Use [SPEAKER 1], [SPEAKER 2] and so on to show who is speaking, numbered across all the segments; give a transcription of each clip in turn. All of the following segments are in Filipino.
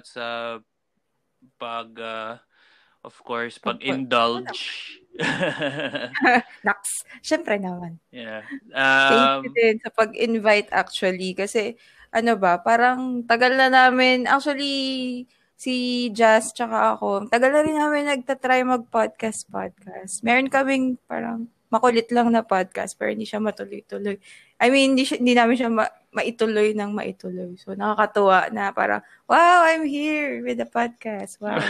[SPEAKER 1] salamat sa of course, pag-indulge.
[SPEAKER 2] Naks, syempre naman.
[SPEAKER 1] Yeah.
[SPEAKER 2] Thank you din sa pag-invite actually. Kasi, parang tagal na namin, actually, si Jazz tsaka ako, tagal na rin namin nagtatry mag-podcast. Meron kaming parang makulit lang na podcast, pero hindi siya matuloy-tuloy. I mean, hindi namin siya maituloy ng maituloy. So, nakakatuwa na parang, wow, I'm here with the podcast. Wow.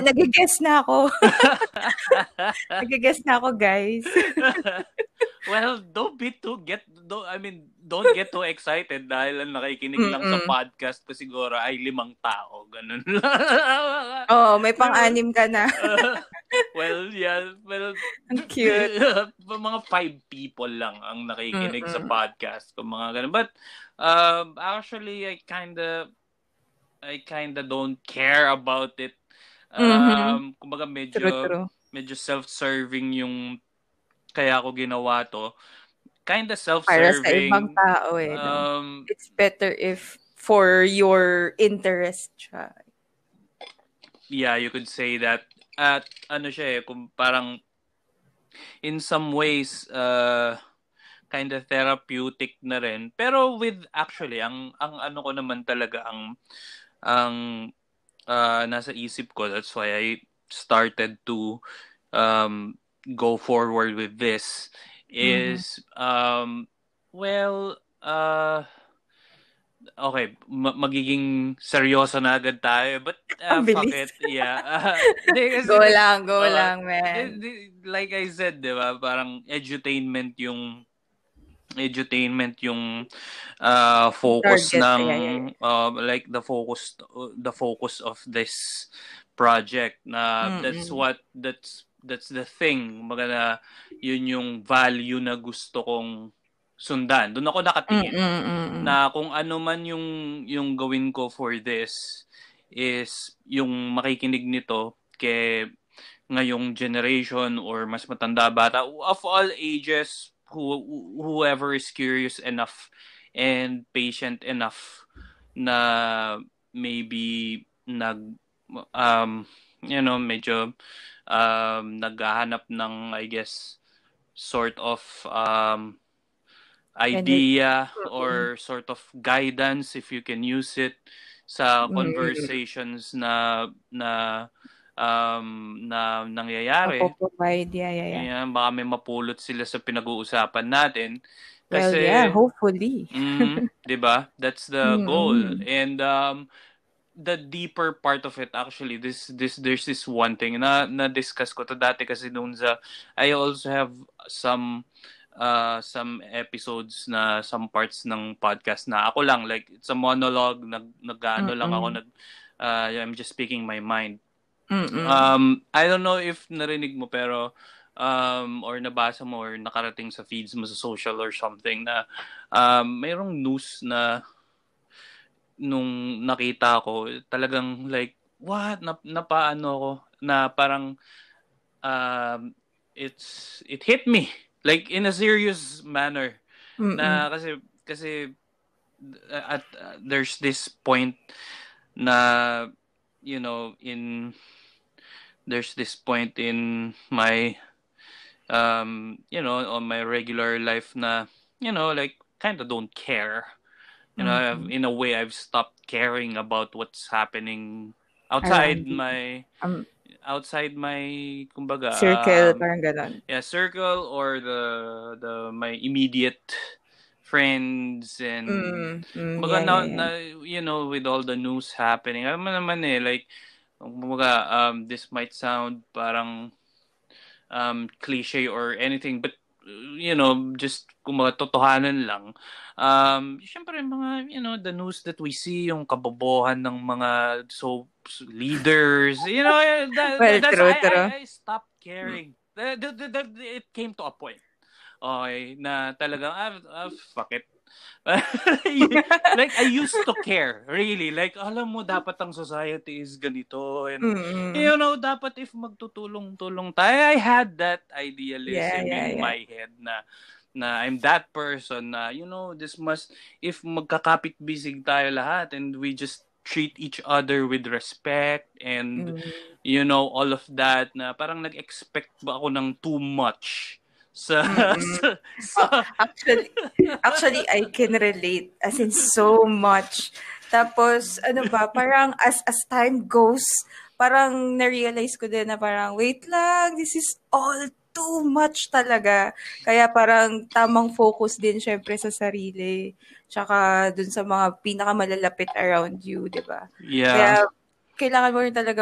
[SPEAKER 2] Nag-guess na ako. Nag-guess na ako, guys.
[SPEAKER 1] Well, don't get too excited dahil ang nakikinig lang sa podcast ko siguro ay 5 tao. Ganun lang.
[SPEAKER 2] May pang-anim ka na.
[SPEAKER 1] Well, yeah. Well,
[SPEAKER 2] ang cute.
[SPEAKER 1] Mga 5 people lang ang nakikinig sa podcast ko. Mga ganun. But, actually, I kinda don't care about it. Kumbaga medyo self-serving yung kaya ako ginawa to. Kinda self-serving.
[SPEAKER 2] Para sa ibang tao no? It's better if for your interest siya.
[SPEAKER 1] Yeah, you could say that. At kung parang in some ways kinda therapeutic na rin. Pero with actually ang ano ko naman talaga ang nasa isip ko, that's why I started to go forward with this is okay, magiging seryoso na agad tayo, but fuck it, yeah.
[SPEAKER 2] Go lang, man.
[SPEAKER 1] Like I said, di ba, parang edutainment yung focus ng like the focus of this project na that's the thing, maganda yun yung value na gusto kong sundan. Doon ako nakatingin na kung ano man yung gawin ko for this is yung makikinig nito kay ngayong generation or mas matanda bata of all ages, whoever is curious enough and patient enough na maybe medyo naghahanap ng, I guess, sort of idea or sort of guidance, if you can use it, sa conversations na nangyayari.
[SPEAKER 2] Provide, yeah.
[SPEAKER 1] Baka may mapulot sila sa pinag-uusapan natin. Kasi,
[SPEAKER 2] well, yeah, hopefully.
[SPEAKER 1] diba? That's the goal. And the deeper part of it, actually, there's this one thing na discuss ko to dati kasi noon I also have some episodes na some parts ng podcast na ako lang, like it's a monologue, nag-ano lang ako, I'm just speaking my mind. I don't know if narinig mo pero or nabasa mo or nakarating sa feeds mo sa social or something na mayroong news na nung nakita ko talagang like what napaano ako na parang it hit me like in a serious manner na kasi at there's this point na there's this point in my on my regular life na like kind of don't care. In a way I've stopped caring about what's happening outside my kumbaga
[SPEAKER 2] circle, parang ganon.
[SPEAKER 1] Yeah, circle or the my immediate friends and with all the news happening. Alam mo naman like kumbaga this might sound parang cliche or anything, but just kumbaga totohanan lang. Syempre mga the news that we see, yung kabobohan ng mga leaders, I stopped caring. It came to a point. Okay, na talagang fuck it. Like I used to care, really. Like alam mo dapat ang society is ganito and dapat if magtutulong-tulong tayo. I had that idealism in my head na I'm that person na this must, if magkakapit-bisig tayo lahat and we just treat each other with respect and you know, all of that, na parang nag-expect ba ako ng too much sa
[SPEAKER 2] actually I can relate as in so much. Tapos ano ba, parang as time goes, parang na-realize ko din na parang wait lang, this is all too much talaga. Kaya parang tamang focus din syempre sa sarili. Tsaka dun sa mga pinakamalalapit around you, di ba?
[SPEAKER 1] Yeah.
[SPEAKER 2] Kaya kailangan mo rin talaga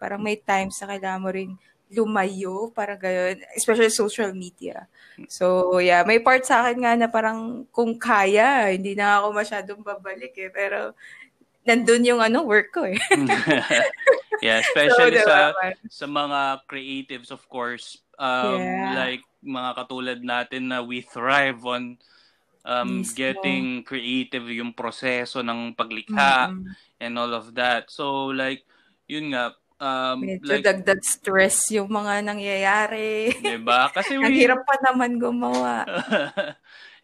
[SPEAKER 2] parang may times na kailangan mo rin lumayo, parang gano'n, especially social media. So, yeah, may part sa akin nga na parang kung kaya, hindi na ako masyadong babalik eh. Pero, nandun yung work ko eh.
[SPEAKER 1] Yeah, especially sa mga creatives, of course. Like, mga katulad natin na we thrive on getting creative, yung proseso ng paglikha and all of that. So, like, yun nga,
[SPEAKER 2] medyo dagdag stress yung mga nangyayari.
[SPEAKER 1] Diba? Kasi
[SPEAKER 2] ang hirap pa naman gumawa.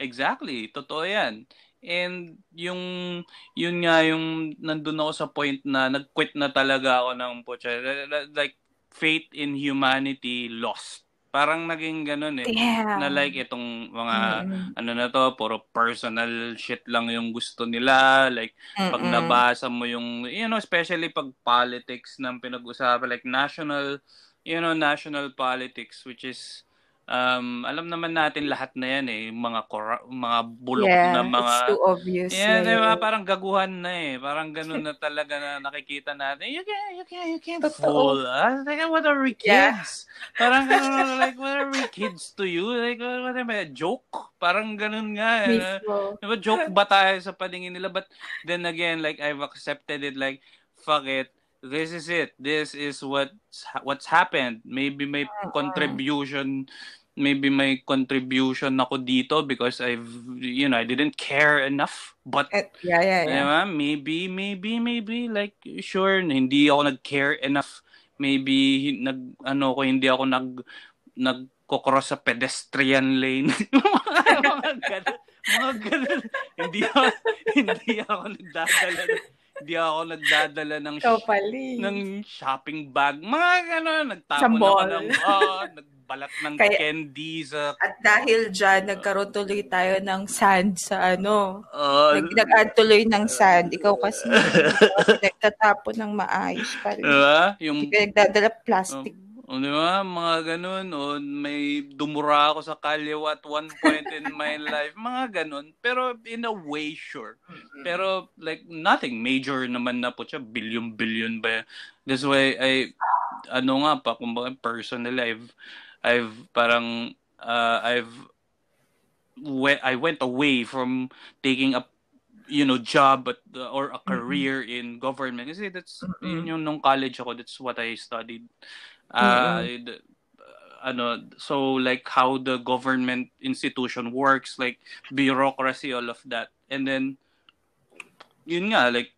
[SPEAKER 1] Exactly. Totoo yan. And yun nga yung nandun ako sa point na nag-quit na talaga ako ng like faith in humanity lost. Parang naging ganun eh.
[SPEAKER 2] Yeah.
[SPEAKER 1] Na like itong mga ano na to, puro personal shit lang yung gusto nila. Like pag nabasa mo yung, you know, especially pag politics ng pinag-usapan, like national politics, which is alam naman natin lahat na yan eh, mga bulok na mga
[SPEAKER 2] it's too obvious.
[SPEAKER 1] Yeah, diba? Parang gaguhan na eh. Parang ganun na talaga na nakikita natin. You can't fool us. Like, what are we kids? Parang ganun, like, what are we kids to you? Like, what am I, a joke? Parang ganun nga. Diba, joke ba tayo sa paningin nila? But then again, like, I've accepted it, like, fuck it. This is it. This is what's happened. Maybe may contribution ako dito because I didn't care enough. But diba, maybe like sure hindi ako nag-care enough. Maybe hindi ako nagko-cross sa pedestrian lane. mga ganun. Hindi ako nagdadala ng shopping bag. Mga gano'n. Nagtapon ako nagbalat ng candy sa...
[SPEAKER 2] At dahil dyan, nagkaroon tuloy tayo ng sand sa nag-add tuloy ng sand. Ikaw kasi nagtatapon ng maayos pa rin. Hindi ka nagdadala plastic.
[SPEAKER 1] Diba? Mga ganun. May dumura ako sa kalyo at one point in my life. Mga ganun. Pero in a way, sure. Pero like nothing major naman na po siya. Billion ba? That's why I kumbaga personally, I went away from taking a job or a career in government. Kasi that's yun nung college ako. That's what I studied. So like how the government institution works, like bureaucracy, all of that. And then yun nga, like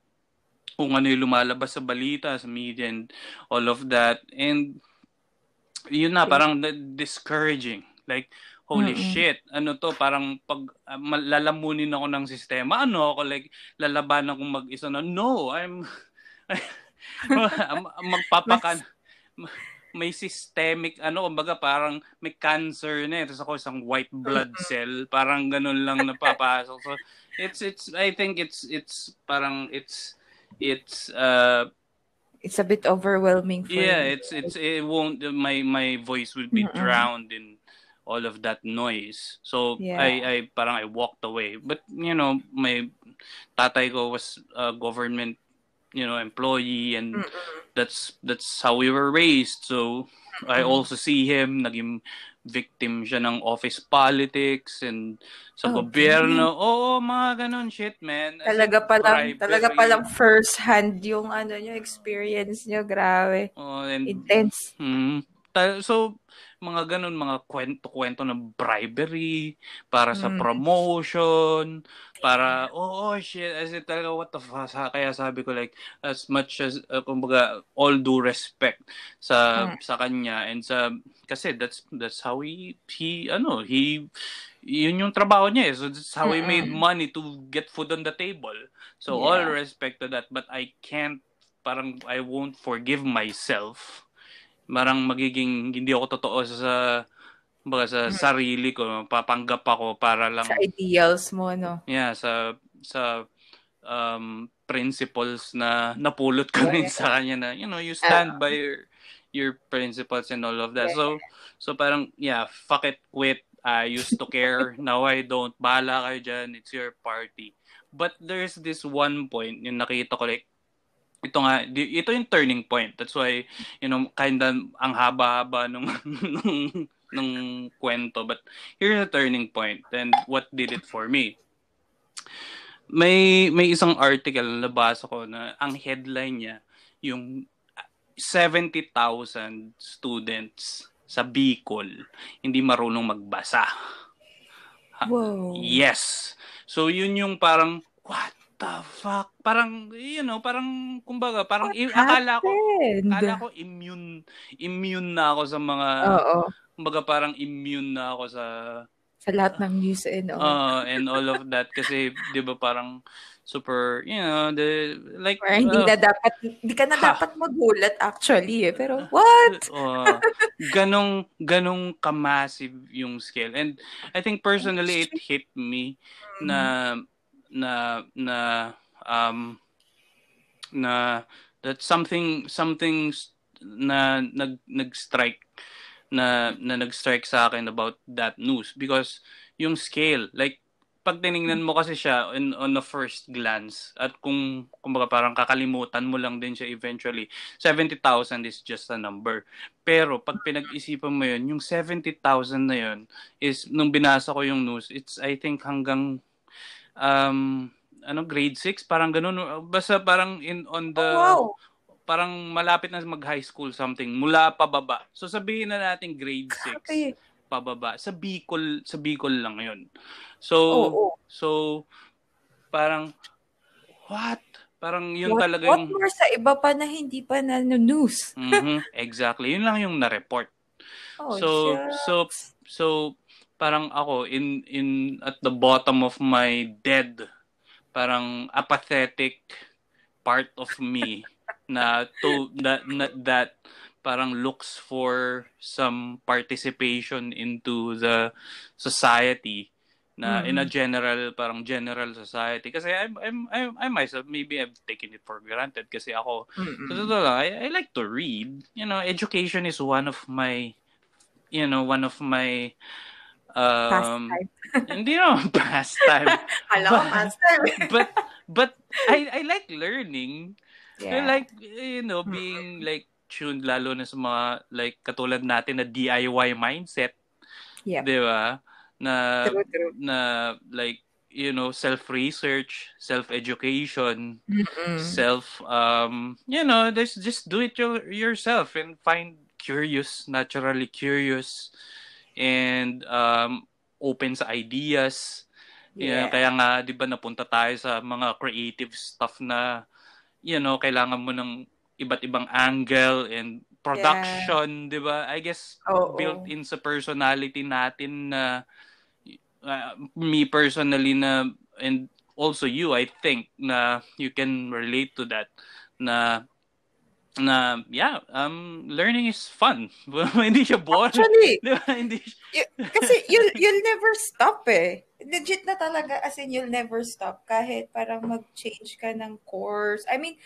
[SPEAKER 1] kung ano yung lumalabas sa balita, sa media and all of that. And yun na, parang discouraging. Like, holy shit, parang pag lalamunin ako ng sistema, ako, like, lalaban akong mag-isa na, no, magpapakan. May systemic, kumbaga parang may cancer na tapos ako isang white blood cell, parang ganun lang napapasok. So, I think it's parang it's a
[SPEAKER 2] bit overwhelming for
[SPEAKER 1] you. It won't, my voice will be drowned in all of that noise. So, I walked away. But, my tatay ko was a government employee, and that's how we were raised. So I also see him naging victim siya ng office politics and sa gobyerno. Mga ganun shit, man.
[SPEAKER 2] Talaga palang first hand yung niyo, experience niyo, grabe.
[SPEAKER 1] And,
[SPEAKER 2] intense.
[SPEAKER 1] So mga ganun, mga kwento ng bribery para sa promotion, para shit, as in talaga what the fuck. Kaya sabi ko like as much as kumbaga all due respect sa kanya and sa kasi that's how he yun yung trabaho niya eh. So that's how he made money to get food on the table. So all respect to that, but I won't forgive myself. Parang magiging hindi ako totoo sa sarili ko, papanggap ako para lang
[SPEAKER 2] sa ideals mo, no?
[SPEAKER 1] Yeah, sa principles na napulot ko rin sa kanya na you stand by your principles and all of that. So parang fuck it, quit. I used to care. Now I don't. Bahala kayo dyan. It's your party. But there's this one point yung nakita ko like ito yung turning point. That's why, kinda ang haba-haba nung kwento. But here's a turning point and what did it for me. May isang article na nabasa ko na ang headline niya, yung 70,000 students sa Bicol hindi marunong magbasa.
[SPEAKER 2] Wow.
[SPEAKER 1] Yes. So yun yung parang, what the fuck? Parang, parang, kumbaga, parang, akala ko immune na ako sa mga, kumbaga, parang immune na ako sa
[SPEAKER 2] lahat ng news and all.
[SPEAKER 1] And all of that. Kasi, di ba, parang, super, like,
[SPEAKER 2] hindi ka na dapat magulat actually pero what?
[SPEAKER 1] Ganong ka-massive yung scale. And I think personally, it hit me na that something na nag-strike sa akin about that news because yung scale, like pag tiningnan mo kasi siya on the first glance at kumbaga parang kakalimutan mo lang din siya eventually, 70,000 is just a number. Pero pag pinag-isipan mo yun, yung 70,000 na yun is, nung binasa ko yung news, it's I think hanggang grade 6, parang ganun. Basta parang parang malapit na mag-high school something, mula pababa. So sabihin na natin grade 6 pababa. Sa Bicol lang yun. So parang what? Parang yun talaga yung...
[SPEAKER 2] What more sa iba pa na hindi pa na-news?
[SPEAKER 1] Exactly. Yun lang yung na-report. So parang ako in at the bottom of my dead, parang apathetic part of me that parang looks for some participation into the society na in a general society kasi I myself maybe I've taken it for granted kasi ako I like to read. Education is one of my
[SPEAKER 2] pastime.
[SPEAKER 1] Hindi naman pastime.
[SPEAKER 2] Pastime.
[SPEAKER 1] But I like learning.
[SPEAKER 2] Yeah.
[SPEAKER 1] I like being like tuned lalo na sa mga like katulad natin na DIY mindset.
[SPEAKER 2] Yep.
[SPEAKER 1] 'Di ba?
[SPEAKER 2] True.
[SPEAKER 1] Na like self-research, self-education, just do it yourself and find naturally curious and open sa ideas. Kaya nga 'di ba napunta tayo sa mga creative stuff na kailangan mo ng iba't ibang angle and production, 'di ba? I guess built in sa personality natin na me personally na and also you, I think na you can relate to that na learning is fun. Hindi siya boring.
[SPEAKER 2] Actually,
[SPEAKER 1] diba? Hindi
[SPEAKER 2] kasi you'll never stop eh. Legit na talaga, as in you'll never stop kahit parang mag-change ka ng course. I mean,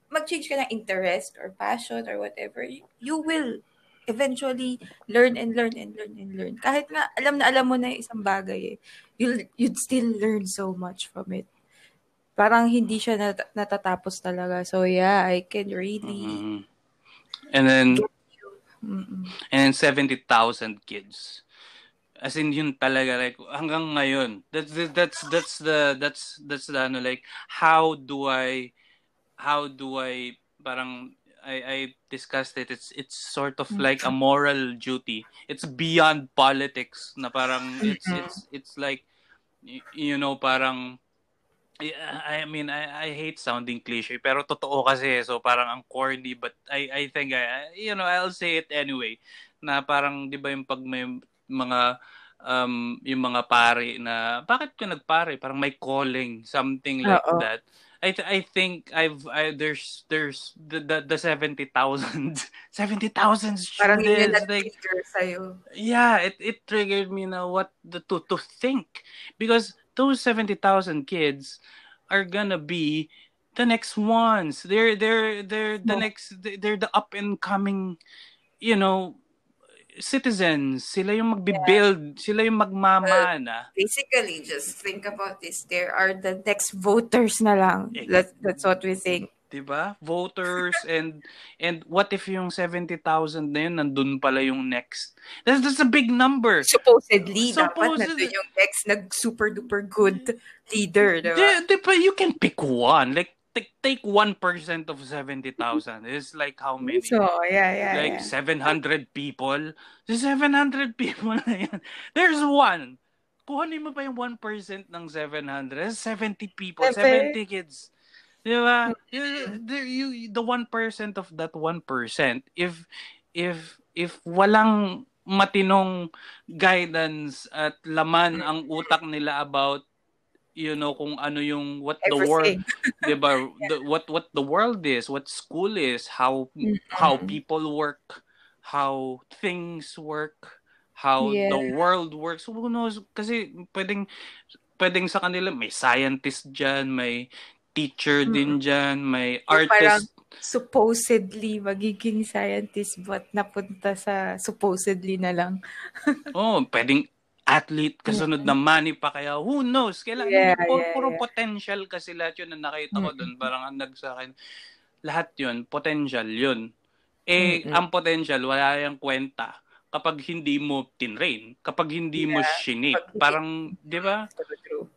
[SPEAKER 2] mag-change ka ng interest or passion or whatever. You will eventually learn and learn and learn and learn. Kahit nga alam mo na yung isang bagay eh. You'd still learn so much from it. Parang hindi siya natatapos talaga. So yeah, I can really
[SPEAKER 1] and then 70,000 kids. As in yun talaga like hanggang ngayon. That's the like how do I parang I discussed it. It's sort of like a moral duty. It's beyond politics na parang it's like parang I mean, I hate sounding cliche, pero totoo kasi, so parang ang corny, but I think, I'll say it anyway, na parang, di ba yung pag may mga, yung mga pare na, bakit ka nagpare? Parang may calling, something like that. I think there's the 70,000 students.
[SPEAKER 2] Parang yun yung nag-trigger sa'yo.
[SPEAKER 1] Yeah, it triggered me na to think, because those 70,000 kids are gonna be the next ones. They're the next. They're the up and coming, citizens. Sila yung magbi-build. Sila yung magmamana.
[SPEAKER 2] Basically, just think about this. There are the next voters na lang. That's what we think.
[SPEAKER 1] Diba? Voters and what if yung 70,000 na yun nandun pala yung next? That's a big number.
[SPEAKER 2] Supposedly dapat nandun yung next super duper good leader, diba?
[SPEAKER 1] Diba, you can pick one. Like take 1% of 70,000. It's like how many?
[SPEAKER 2] So, yeah.
[SPEAKER 1] 700 people. The 700 people na yan. There's one. Kuhanin mo pa yung 1% ng 700. 70 people. 70 kids. Diba? The 1% of that 1%, if walang matinong guidance at laman ang utak nila about kung ano yung what the world, diba? What the world is, what school is, how people work, how things work, how the world works. Who knows? Kasi pwedeng sa kanila may scientist diyan, may teacher din dyan, may artist.
[SPEAKER 2] Parang supposedly magiging scientist but napunta sa supposedly na lang.
[SPEAKER 1] Pwedeng athlete, kasunod na Manny Pacquiao. Who knows? Puro potential kasi lahat yun na nakita ko doon. Parang andag sa akin. Lahat yun, potential yun. Ang potential, wala yung kwenta kapag hindi mo tinrain, kapag hindi mo shinip. Parang, di ba?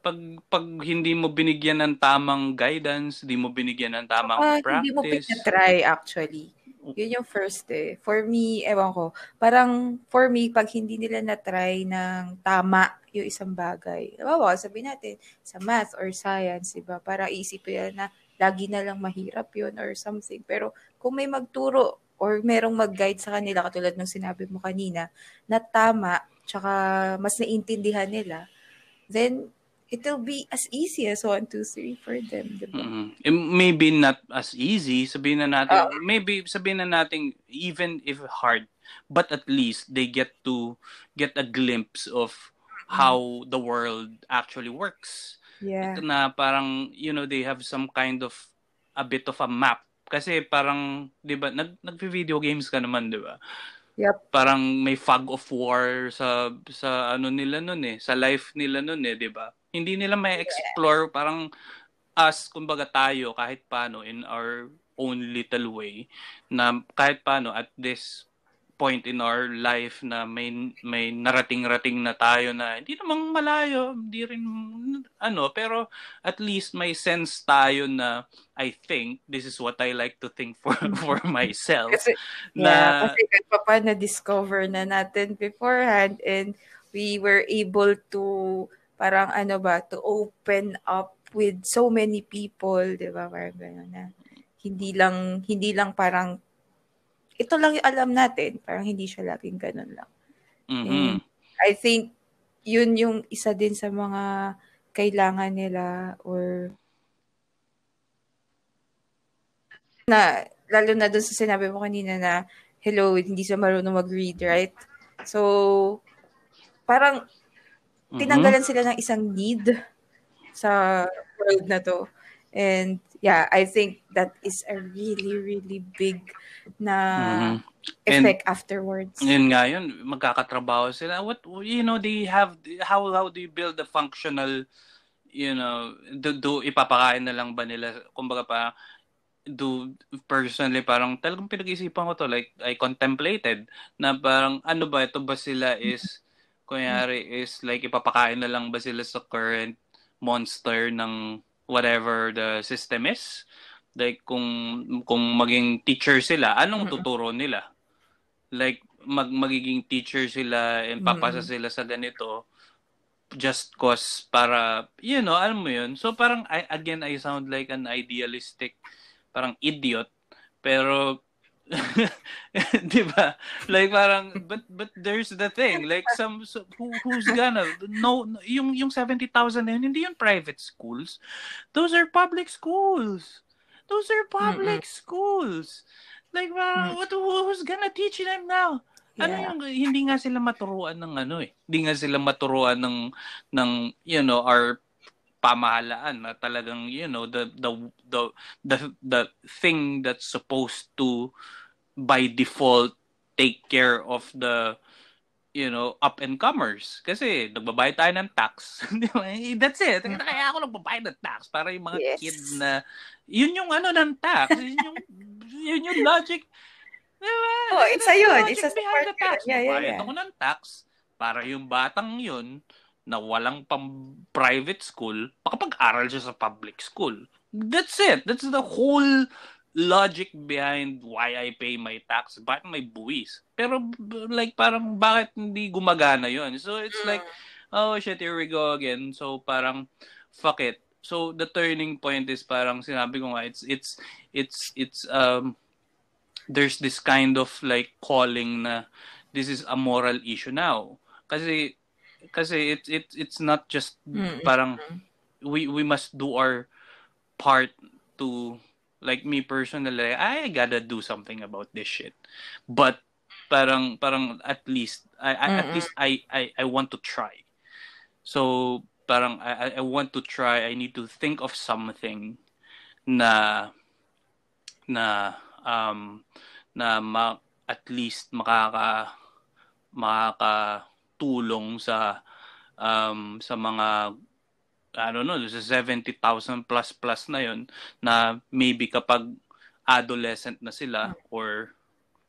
[SPEAKER 1] Pag hindi mo binigyan ng tamang guidance, hindi mo binigyan ng tamang practice.
[SPEAKER 2] Hindi mo pinatry actually. Yun yung first For me, ewan ko, parang for me, pag hindi nila na-try ng tama yung isang bagay, sabihin natin, sa math or science, diba? Parang isipin na lagi na lang mahirap yun or something. Pero kung may magturo or merong mag-guide sa kanila, katulad ng sinabi mo kanina, na tama, tsaka mas naintindihan nila, then it'll be as easy as 1, 2, 3 for them, diba?
[SPEAKER 1] Maybe not as easy, sabihin na natin, even if hard, but at least they get a glimpse of how the world actually works.
[SPEAKER 2] Yeah.
[SPEAKER 1] Na parang, they have some kind of a bit of a map. Kasi parang, di ba, nag-video games ka naman, di ba?
[SPEAKER 2] Yep.
[SPEAKER 1] Parang may fog of war sa ano nila nun sa life nila nun di ba? Hindi nila may explore parang us, kumbaga tayo, kahit paano in our own little way, na kahit paano at this point in our life na may narating-rating na tayo na hindi namang malayo, hindi rin pero at least may sense tayo na I think this is what I like to think for myself.
[SPEAKER 2] Kasi kahit pa na-discover na natin beforehand and we were able to parang to open up with so many people, di ba? Parang gano'n na. Hindi lang parang ito lang yung alam natin. Parang hindi siya laging ganun lang.
[SPEAKER 1] Mm-hmm.
[SPEAKER 2] And I think yun yung isa din sa mga kailangan nila or na lalo na dun sa sinabi mo kanina na hello, hindi siya marunong mag-read, right? So, parang tinanggalan sila ng isang need sa world na to. And yeah, I think that is a really, really big na effect afterwards.
[SPEAKER 1] Yun nga yun, magkakatrabaho sila. They have, how do you build a functional, ipapakain na lang ba nila, kumbaga personally, parang talagang pinag-isipan ko to, like, I contemplated, na parang, ano ba, ito ba sila is, kunyari is, like, ipapakain na lang ba sila sa current monster ng whatever the system is, Like kung maging teacher sila, anong tuturo nila? Like magiging teacher sila and papasa sila sa ganito just cause para, alam mo yun. So parang I sound like an idealistic parang idiot, pero di ba? Like parang but there's the thing, like who's gonna no yung 70,000 na yun, hindi yun private schools. Those are public schools. Like who's gonna teach them now?
[SPEAKER 2] Yeah.
[SPEAKER 1] Ano yung hindi nga sila maturuan ng Hindi nga sila maturuan ng our pamahalaan na talagang the thing that's supposed to by default take care of the up and comers kasi nagbabayad tayo ng tax. That's it. Kaya ako nagbabayad ng tax para yung mga kids na yun yung ng tax, yun yung logic. Diba?
[SPEAKER 2] Oh, isa yun. Isa
[SPEAKER 1] sa behind the tax. Bayad ako ng tax para yung batang yun na walang private school, makapag-aral siya sa public school. That's it. That's the whole logic behind why I pay my tax. Bakit may buwis? Pero like parang bakit hindi gumagana yun? So it's like, oh shit, here we go again. So parang fuck it. So the turning point is parang sinabi ko nga, it's there's this kind of like calling na this is a moral issue now. Kasi it's not just parang we must do our part to, like me personally, I gotta do something about this shit. But parang at least I want to try. So parang I want to try. I need to think of something na at least makakatulong sa mga I don't know, sa 70,000 plus na yun, na maybe kapag adolescent na sila or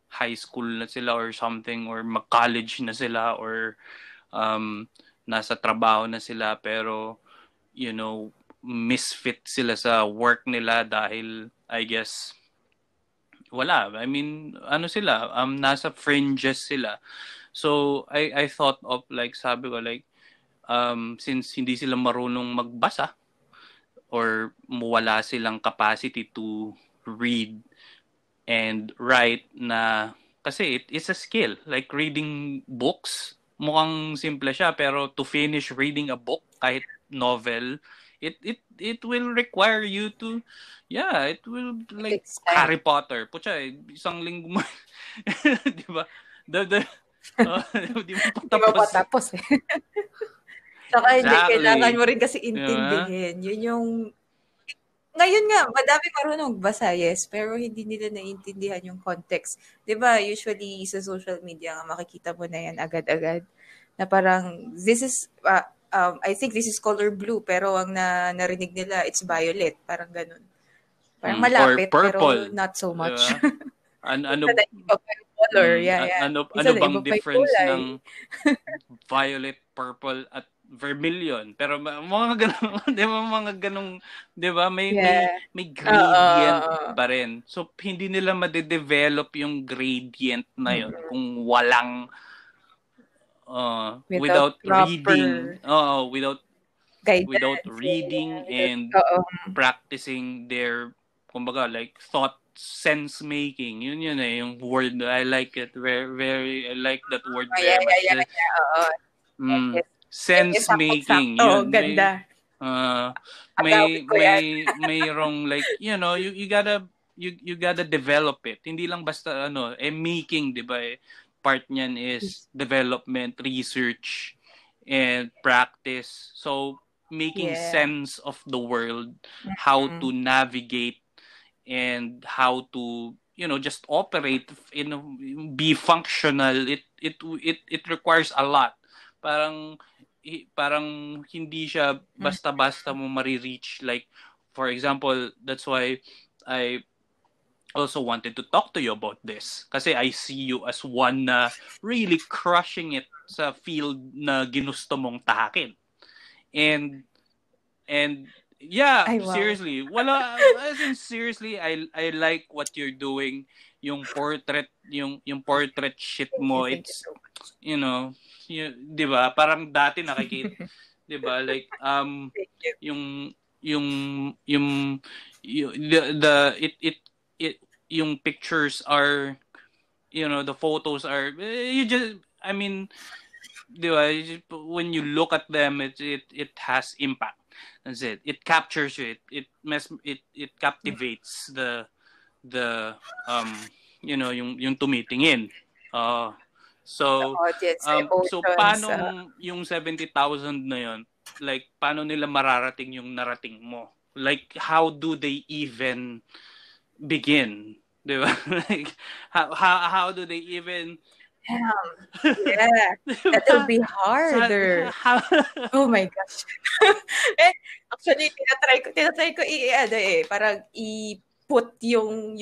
[SPEAKER 1] high school na sila or something, or mag-college na sila or nasa trabaho na sila pero misfit sila sa work nila dahil I guess wala. I mean, sila, nasa fringes sila. So I thought of like, sabi ko like, since hindi sila marunong magbasa or wala silang capacity to read and write, na kasi it is a skill, like reading books, mukhang simple siya pero to finish reading a book, kahit novel, it will require you to it will like Harry Potter. Pucha, isang linggo mo. Di ba? Di mo patapos.
[SPEAKER 2] Saka hindi kailangan mo rin kasi intindihin. Yun yung ngayon nga, madami marunong magbasa, yes, pero hindi nila naiintindihan yung context. 'Di ba? Usually sa social media nga makikita mo na yan agad-agad na parang this is I think this is color blue pero ang narinig nila it's violet, parang ganun. Parang malapit pero not so much.
[SPEAKER 1] Ano
[SPEAKER 2] color,
[SPEAKER 1] ano bang difference ng violet, purple at vermilion? Pero mga ganung, 'di ba, mga ganung, 'di ba, may gradient pa rin. So hindi nila ma-develop yung gradient na yun kung walang without reading, without reading and practicing their, kumbaga, like thought sense making. Yun yung word. I like it very I like that word very much. Sense making.
[SPEAKER 2] Yun, ganda.
[SPEAKER 1] Mayroong like, you gotta develop it. Hindi lang basta making, 'di ba? Part niyan is development, research, and practice. So making sense of the world, how to navigate and how to just operate, be functional. It requires a lot. Parang hindi siya basta-basta mo ma-reach. Like for example, that's why I also wanted to talk to you about this, kasi I see you as one na really crushing it sa field na ginusto mong tahakin. And Yeah,
[SPEAKER 2] Ay, wow.
[SPEAKER 1] seriously. Wala, as in, seriously, I like what you're doing. Yung portrait shit mo,
[SPEAKER 2] Thank you
[SPEAKER 1] it's,
[SPEAKER 2] so much.
[SPEAKER 1] you know, 'di ba? Parang dati nakikita, 'di ba? Like
[SPEAKER 2] Thank you.
[SPEAKER 1] yung yung yung the it yung pictures are, the photos are, you just, I mean, 'di ba? When you look at them, it has impact. That's it. It captures you. It captivates the yung tumitingin.
[SPEAKER 2] The
[SPEAKER 1] So
[SPEAKER 2] audience, the
[SPEAKER 1] so
[SPEAKER 2] emotions.
[SPEAKER 1] paano yung 70,000 na yon, like paano nila mararating yung narating mo? Like how do they even begin? 'Di ba? Like how do they even
[SPEAKER 2] Yeah, that'll be harder.
[SPEAKER 1] how
[SPEAKER 2] Oh my gosh. Eh, actually, tinatry ko parang i-put yung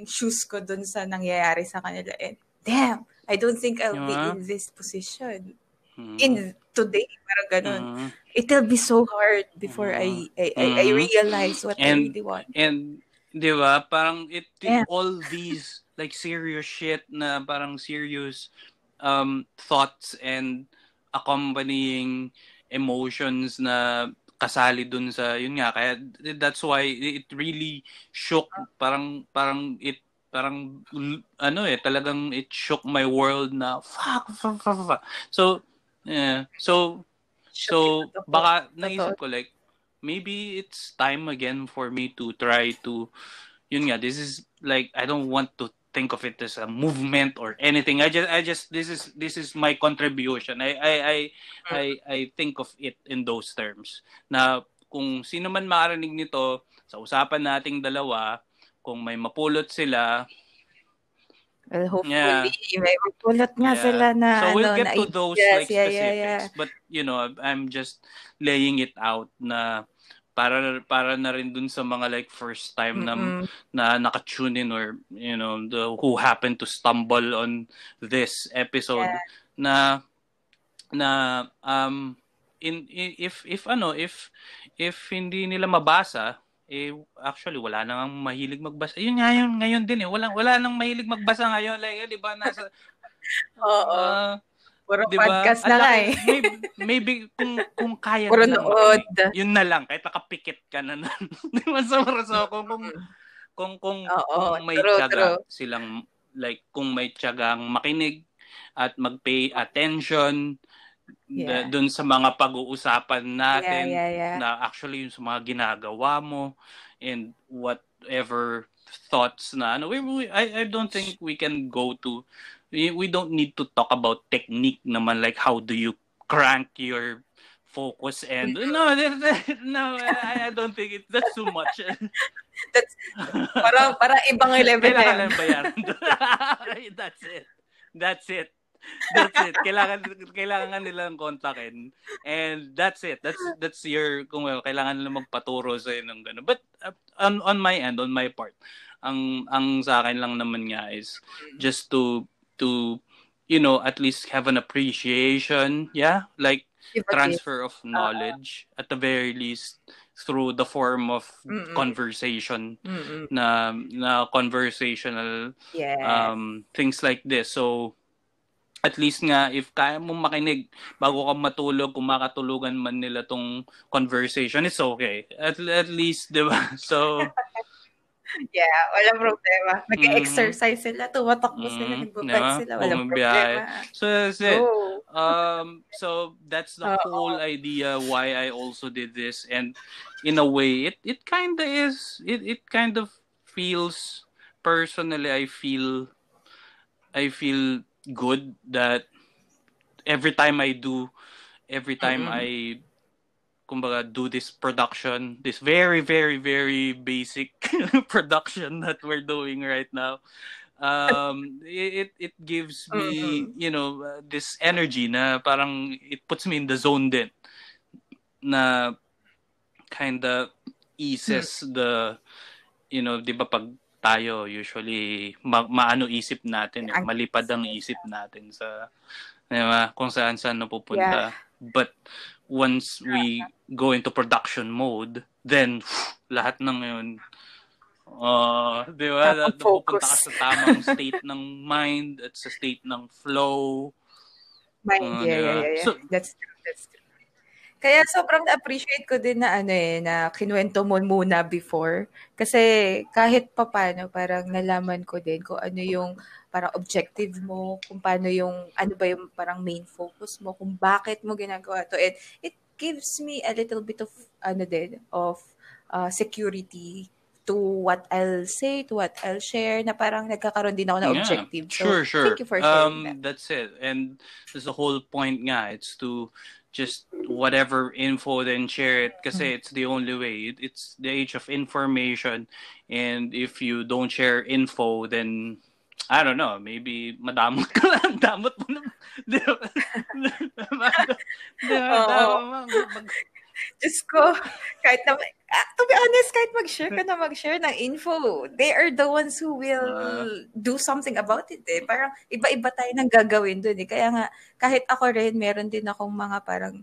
[SPEAKER 2] shoes ko dun sa nangyayari sa kanila. And damn, I don't think I'll be in this position. In today, parang ganun. It'll be so hard before I realize what I really want.
[SPEAKER 1] And 'di ba, parang all these like serious shit na parang serious thoughts and accompanying emotions na kasali dun sa, yun nga, kaya that's why it really shook, parang talagang it shook my world na fuck. So yeah, so baka naisip ko like maybe it's time again for me to try to, yun nga, this is like, I don't want to think of it as a movement or anything. I just this is my contribution. I think of it in those terms. Na kung sino man makarinig nito sa usapan nating dalawa, kung may mapulot sila,
[SPEAKER 2] well, hopefully, may mapulot nga sila na
[SPEAKER 1] so we'll get to
[SPEAKER 2] ideas.
[SPEAKER 1] those like specifics. But I'm just laying it out na para na rin dun sa mga like first time na naka-tune in, or who happen to stumble on this episode, na if hindi nila mabasa, actually wala nang mahilig magbasa. Yun nga, yun ngayon din wala nang mahilig magbasa ngayon, like, di ba, nasa
[SPEAKER 2] puro
[SPEAKER 1] diba?
[SPEAKER 2] podcast na nga eh.
[SPEAKER 1] Maybe kung kaya
[SPEAKER 2] puro
[SPEAKER 1] nilang
[SPEAKER 2] nood.
[SPEAKER 1] makinig, yun na lang, kahit nakapikit ka na nun. Di ba, so kung may tiyaga silang, like, kung may tiyagang makinig at mag-pay attention dun sa mga pag-uusapan natin, na actually yung sa mga ginagawa mo and whatever thoughts na I don't think we can go to, we don't need to talk about technique naman, like how do you crank your focus and no, I don't think that's too much.
[SPEAKER 2] That's para ibang level.
[SPEAKER 1] Kailangan lang bayaran. That's it. Kailangan nilang kontakin, and that's it. That's your, kung kailangan nila magpaturo sa ng gano'n. But on my end, on my part, ang sa akin lang naman nga is just to at least have an appreciation, like transfer of knowledge at the very least through the form of conversation, na conversational things like this. So at least nga, if kaya mong makinig bago ka matulog, kung makatulugan man nila tong conversation, it's okay. At least, di ba? So
[SPEAKER 2] walang problema. Nag-exercise sila, tumatakbo sila, nagbabike sila, walang problema.
[SPEAKER 1] So that's it. So that's the whole idea why I also did this, and in a way, it kind of feels, personally, I feel good that every time I kumbaga do this production, this very very very basic production that we're doing right now, it gives me this energy na parang it puts me in the zone din, na kinda eases the, di ba, pag tayo usually maano isip natin, malipad ang isip natin sa, di ba, kung saan napupunta. But once we go into production mode, then lahat ng yun, di ba? Pupunta ka sa tamang state ng mind at sa state ng flow.
[SPEAKER 2] Mind, yeah. So, that's true. Kaya sobrang appreciate ko din na na kinuwento mo muna before. Kasi kahit papano, parang nalaman ko din kung ano yung parang objective mo, kung paano yung, ano ba yung parang main focus mo, kung bakit mo ginagawa to. And it gives me a little bit of, security to what I'll say, to what I'll share, na parang nagkakaroon din ako na objective. So,
[SPEAKER 1] sure.
[SPEAKER 2] Thank you for sharing that.
[SPEAKER 1] That's it. And that's the whole point nga. It's to just whatever info, then share it kasi it's the only way. It's the age of information. And if you don't share info, then I don't know, maybe madamot ka lang. Damot mo naman.
[SPEAKER 2] Diyos ko, kahit na, to be honest, kahit mag-share ng info, they are the ones who will do something about it eh. Parang iba-iba tayo nang gagawin dun eh. Kaya nga, kahit ako rin, meron din akong mga parang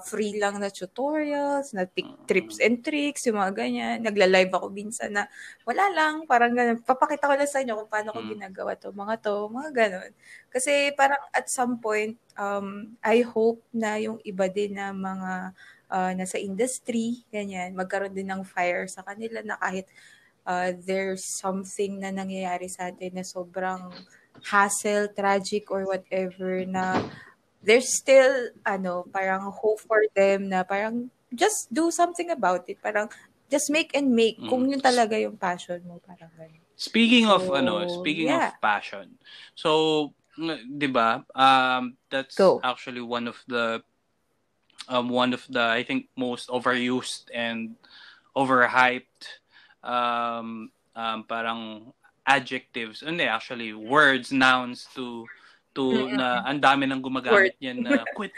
[SPEAKER 2] free lang na tutorials, na tips and tricks, yung mga ganyan. Nagla-live ako minsan na wala lang, parang ganun. Papakita ko lang sa inyo kung paano ko ginagawa mga ganun. Kasi parang at some point, I hope na yung iba din na mga nasa industry, ganyan, magkaroon din ng fire sa kanila na kahit there's something na nangyayari sa atin na sobrang hassle, tragic, or whatever, na there's still, parang hope for them na parang just do something about it. Parang just make and make kung yun talaga yung passion mo. Parang ganyan.
[SPEAKER 1] Speaking of passion, so, di ba, that's actually one of the I think most overused and overhyped parang adjectives, actually words, nouns to na ang dami nang gumagamit yan na quit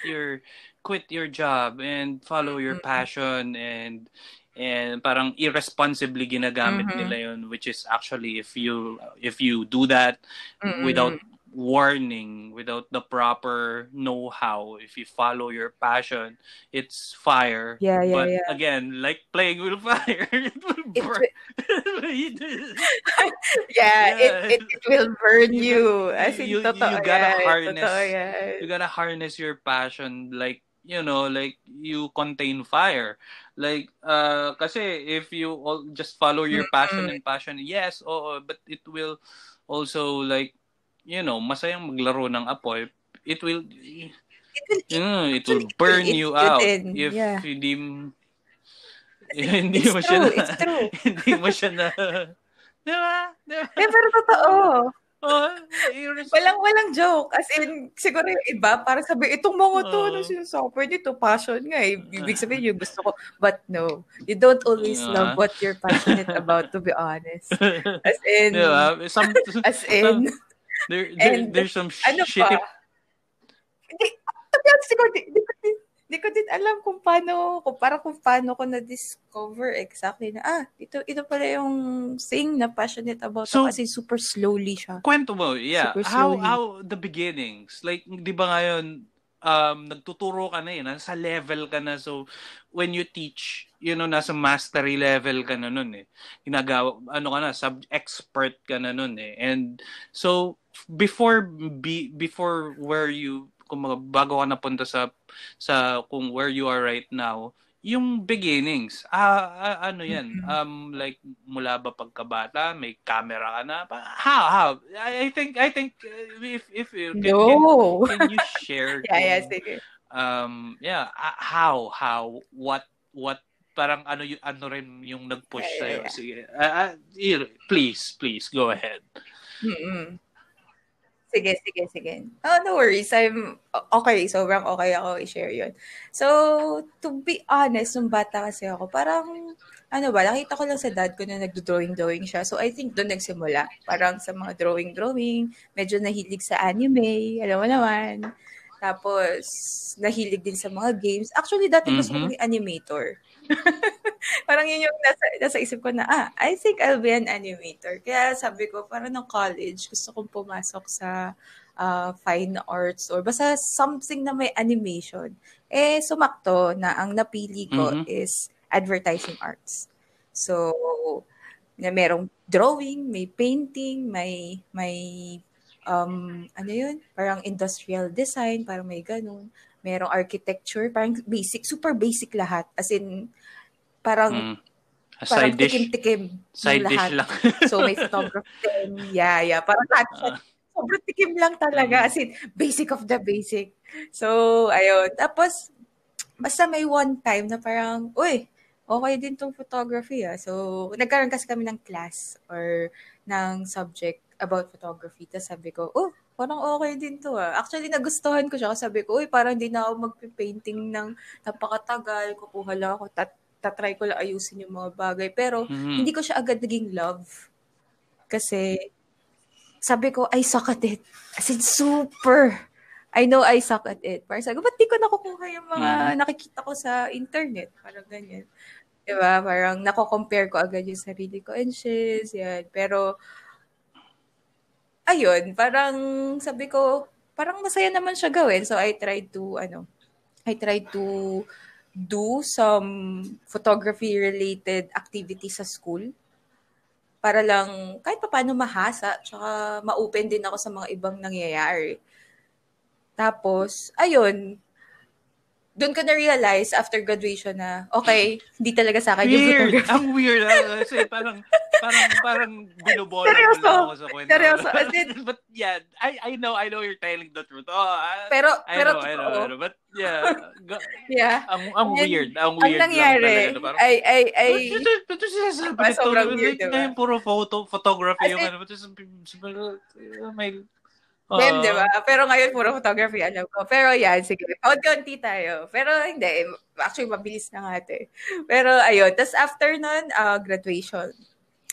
[SPEAKER 1] your job and follow your passion, and parang irresponsibly ginagamit nila yun, which is actually if you do that without warning, without the proper know-how, if you follow your passion, it's fire. But again, like playing with fire, it will burn.
[SPEAKER 2] It will burn you. I think
[SPEAKER 1] you gotta harness your passion, like like you contain fire. Like kasi if you just follow your passion, yes, but it will also like masayang maglaro ng apoy. It will burn you out if hindi mo siya na diba?
[SPEAKER 2] Pero totoo. Walang joke. As in, siguro yung iba, para sabi, itong mga to, sinasabi dito, passion nga eh. Ibig sabihin yung gusto ko. But no, you don't always love what you're passionate about, to be honest. As in,
[SPEAKER 1] there's some shitty.
[SPEAKER 2] Hindi ko din alam kung paano ko na-discover exactly na, ito pala yung thing na passionate about kasi super slowly siya.
[SPEAKER 1] Kwento mo, how the beginnings, like, di ba ngayon, nagtuturo ka na nasa level ka na, so when you teach, nasa mastery level ka na nun ginagawa, ka na, sub-expert ka na nun and so before where you, bago ka napunta sa kung where you are right now, yung beginnings, like mula ba pagkabata, may camera ka na? How? I think if you can you share how what parang ano rin yung nag-push sa'yo? Sige. Please go ahead.
[SPEAKER 2] Sige. Oh, no worries. I'm okay. Sobrang okay ako i-share yun. So, to be honest, nung bata kasi ako, parang, nakita ko lang sa dad ko na nagdo-drawing siya. So, I think doon nagsimula. Parang sa mga drawing, medyo nahilig sa anime. Alam mo naman. Tapos, nahilig din sa mga games. Actually, dati gusto ko maging animator. Parang yun yung nasa isip ko na, I think I'll be an animator. Kaya sabi ko, parang ng college, gusto kong pumasok sa fine arts or basta something na may animation. Sumakto na ang napili ko is advertising arts. So, na merong drawing, may painting, may ano yun? Parang industrial design, parang may ganun. Merong architecture, parang basic, super basic lahat. As in, parang
[SPEAKER 1] side dish.
[SPEAKER 2] tikim-tikim
[SPEAKER 1] side
[SPEAKER 2] lahat.
[SPEAKER 1] Dish lang.
[SPEAKER 2] So, may photography din. Yeah. Parang lahat sobrang tikim lang talaga. As in, basic of the basic. So, ayun. Tapos, basta may one time na parang, uy, okay din tong photography So, nagkaroon kasi kami ng class or ng subject about photography. Tapos sabi ko, parang okay din to Actually, nagustuhan ko siya. Sabi ko, parang hindi na ako magpipainting ng napakatagal. Kukuha lang ako, tatry ko lang ayusin yung mga bagay. Pero, hindi ko siya agad naging love. Kasi, sabi ko, I suck at it. As in, super. I know I suck at it. Parang sabi ko, ba't di ko nakukuha yung mga nakikita ko sa internet? Parang ganyan. Diba? Parang nako-compare ko agad yung sarili ko and shiz, yan. Pero, ayun, parang sabi ko, parang masaya naman siya gawin. So, I tried to do some photography-related activities sa school para lang kahit paano mahasa, tsaka ma-open din ako sa mga ibang nangyayari. Tapos, ayun, doon ko na-realize after graduation na, okay, hindi talaga sa akin yung photography.
[SPEAKER 1] Ang weird. Kasi parang binobola mo lang ako sa kwento.
[SPEAKER 2] Seryoso.
[SPEAKER 1] But yeah, I know you're telling the truth.
[SPEAKER 2] Pero
[SPEAKER 1] I know. But yeah.
[SPEAKER 2] Yeah.
[SPEAKER 1] Ang weird. Ang
[SPEAKER 2] weird
[SPEAKER 1] nangyari,
[SPEAKER 2] lang talaga.
[SPEAKER 1] Ito sinasabi nito.
[SPEAKER 2] Sobrang weird, diba?
[SPEAKER 1] Ngayon puro photography yung ano. May
[SPEAKER 2] diba? Pero ngayon, puro photography, alam ko. Pero yan, sige, konti tayo. Pero hindi, actually, mabilis na nga ito. Pero ayun, tas after nun, graduation.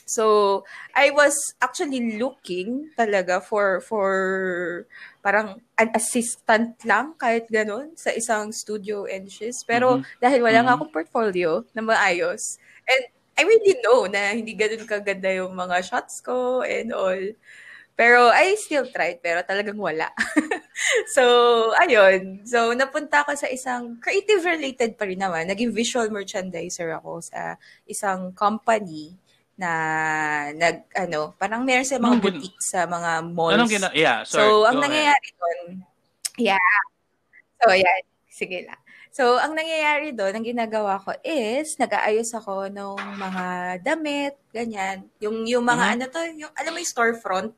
[SPEAKER 2] So, I was actually looking talaga for parang an assistant lang, kahit ganun, sa isang studio and shiz. Pero dahil wala nga akong portfolio na maayos, and I really know na hindi ganun kaganda yung mga shots ko and all. Pero I still tried, pero talagang wala. So, ayun. So, napunta ako sa isang creative-related pa rin naman. Naging visual merchandiser ako sa isang company na parang meron sa mga boutique sa mga malls. Ang nangyayari doon, So, yan. Sige lang. So, ang nangyayari doon, ang ginagawa ko is, nag-aayos ako ng mga damit, ganyan. Yung mga yung, alam mo yung storefront?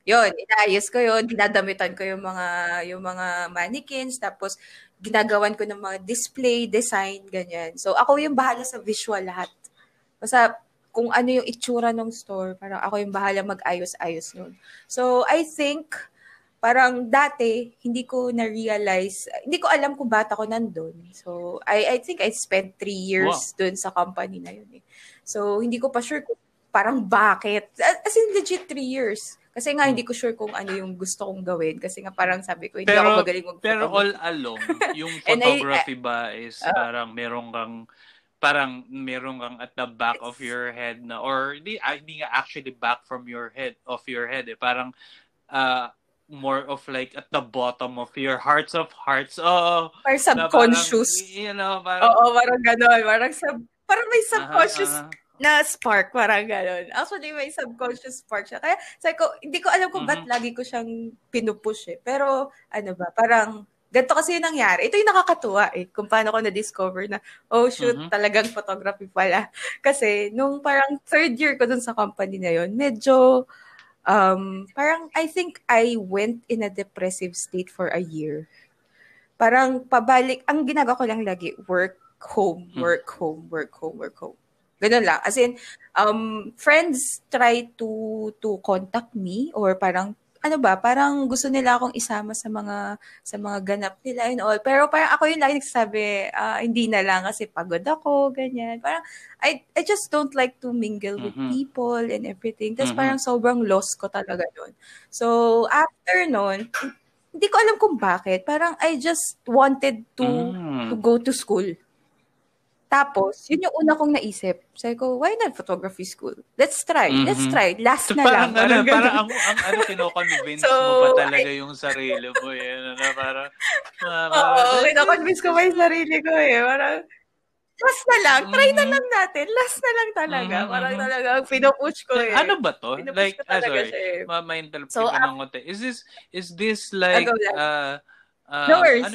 [SPEAKER 2] Yun, inaayos ko yun, dinadamitan ko yung mga mannequins, tapos ginagawan ko ng mga display, design, ganyan. So, ako yung bahala sa visual lahat. Basta, kung ano yung itsura ng store, parang ako yung bahala mag-ayos-ayos nun. So, I think, parang dati, hindi ko na-realize, hindi ko alam kung ba't ako nandun. So, I think I spent 3 years dun sa company na yun. So, hindi ko pa sure kung parang bakit. As in, legit 3 years. Kasi nga, hindi ko sure kung ano yung gusto kong gawin. Kasi nga, parang sabi ko, hindi ako magaling mag-photography.
[SPEAKER 1] Pero all along, yung photography ba is parang meron kang at the back of your head na, or hindi nga actually back from your head, parang, more of like at the bottom of your hearts of hearts.
[SPEAKER 2] Parang subconscious.
[SPEAKER 1] Parang,
[SPEAKER 2] parang gano'n. Parang may subconscious na spark, parang gano'n. Actually, may subconscious spark siya. Kaya, sabi ko, hindi ko alam kung ba't lagi ko siyang pinupush Pero, parang, ganito kasi yung nangyari. Ito yung nakakatuwa kung paano ko na-discover na, shoot, talagang photography pala. Kasi, nung parang 3rd year ko dun sa company na yun, medyo, parang, I think I went in a depressive state for a year. Parang, pabalik, ang ginagawa ko lang lagi, work, home. Ganun lang. As in, friends try to contact me or parang, parang gusto nila akong isama sa mga ganap nila and all. Pero parang ako yung lagi nagsasabi, hindi na lang kasi pagod ako, ganyan. Parang, I just don't like to mingle with people and everything. Tapos parang sobrang lost ko talaga nun. So, after nun, hindi ko alam kung bakit. Parang I just wanted to go to school. Tapos, yun yung una kong naisip. Sabi ko, why not photography school? Let's try. Last na lang.
[SPEAKER 1] Parang ang kino-convince mo pa talaga yung sarili mo. Parang,
[SPEAKER 2] oo, kino-convince ko pa yung sarili ko eh. Parang, last na lang. Try na lang natin. Last na lang talaga. Parang talaga, pinupush ko eh.
[SPEAKER 1] Ano ba to?
[SPEAKER 2] Pinupush ko talaga siya eh.
[SPEAKER 1] Ma-interrupt kita ng konti. Is this like,
[SPEAKER 2] no worries,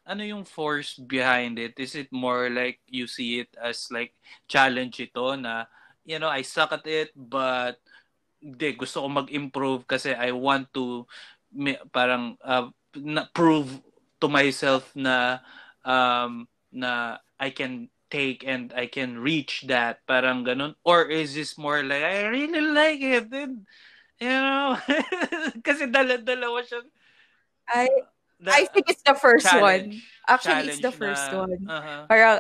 [SPEAKER 1] ano yung force behind it? Is it more like you see it as like challenge ito na, I suck at it, but gusto ko mag-improve kasi I want to parang prove to myself na na I can take and I can reach that, parang ganun? Or is this more like I really like it, and, kasi dalawa siya.
[SPEAKER 2] I think it's the first
[SPEAKER 1] challenge.
[SPEAKER 2] one. Actually, it's the first one. Parang,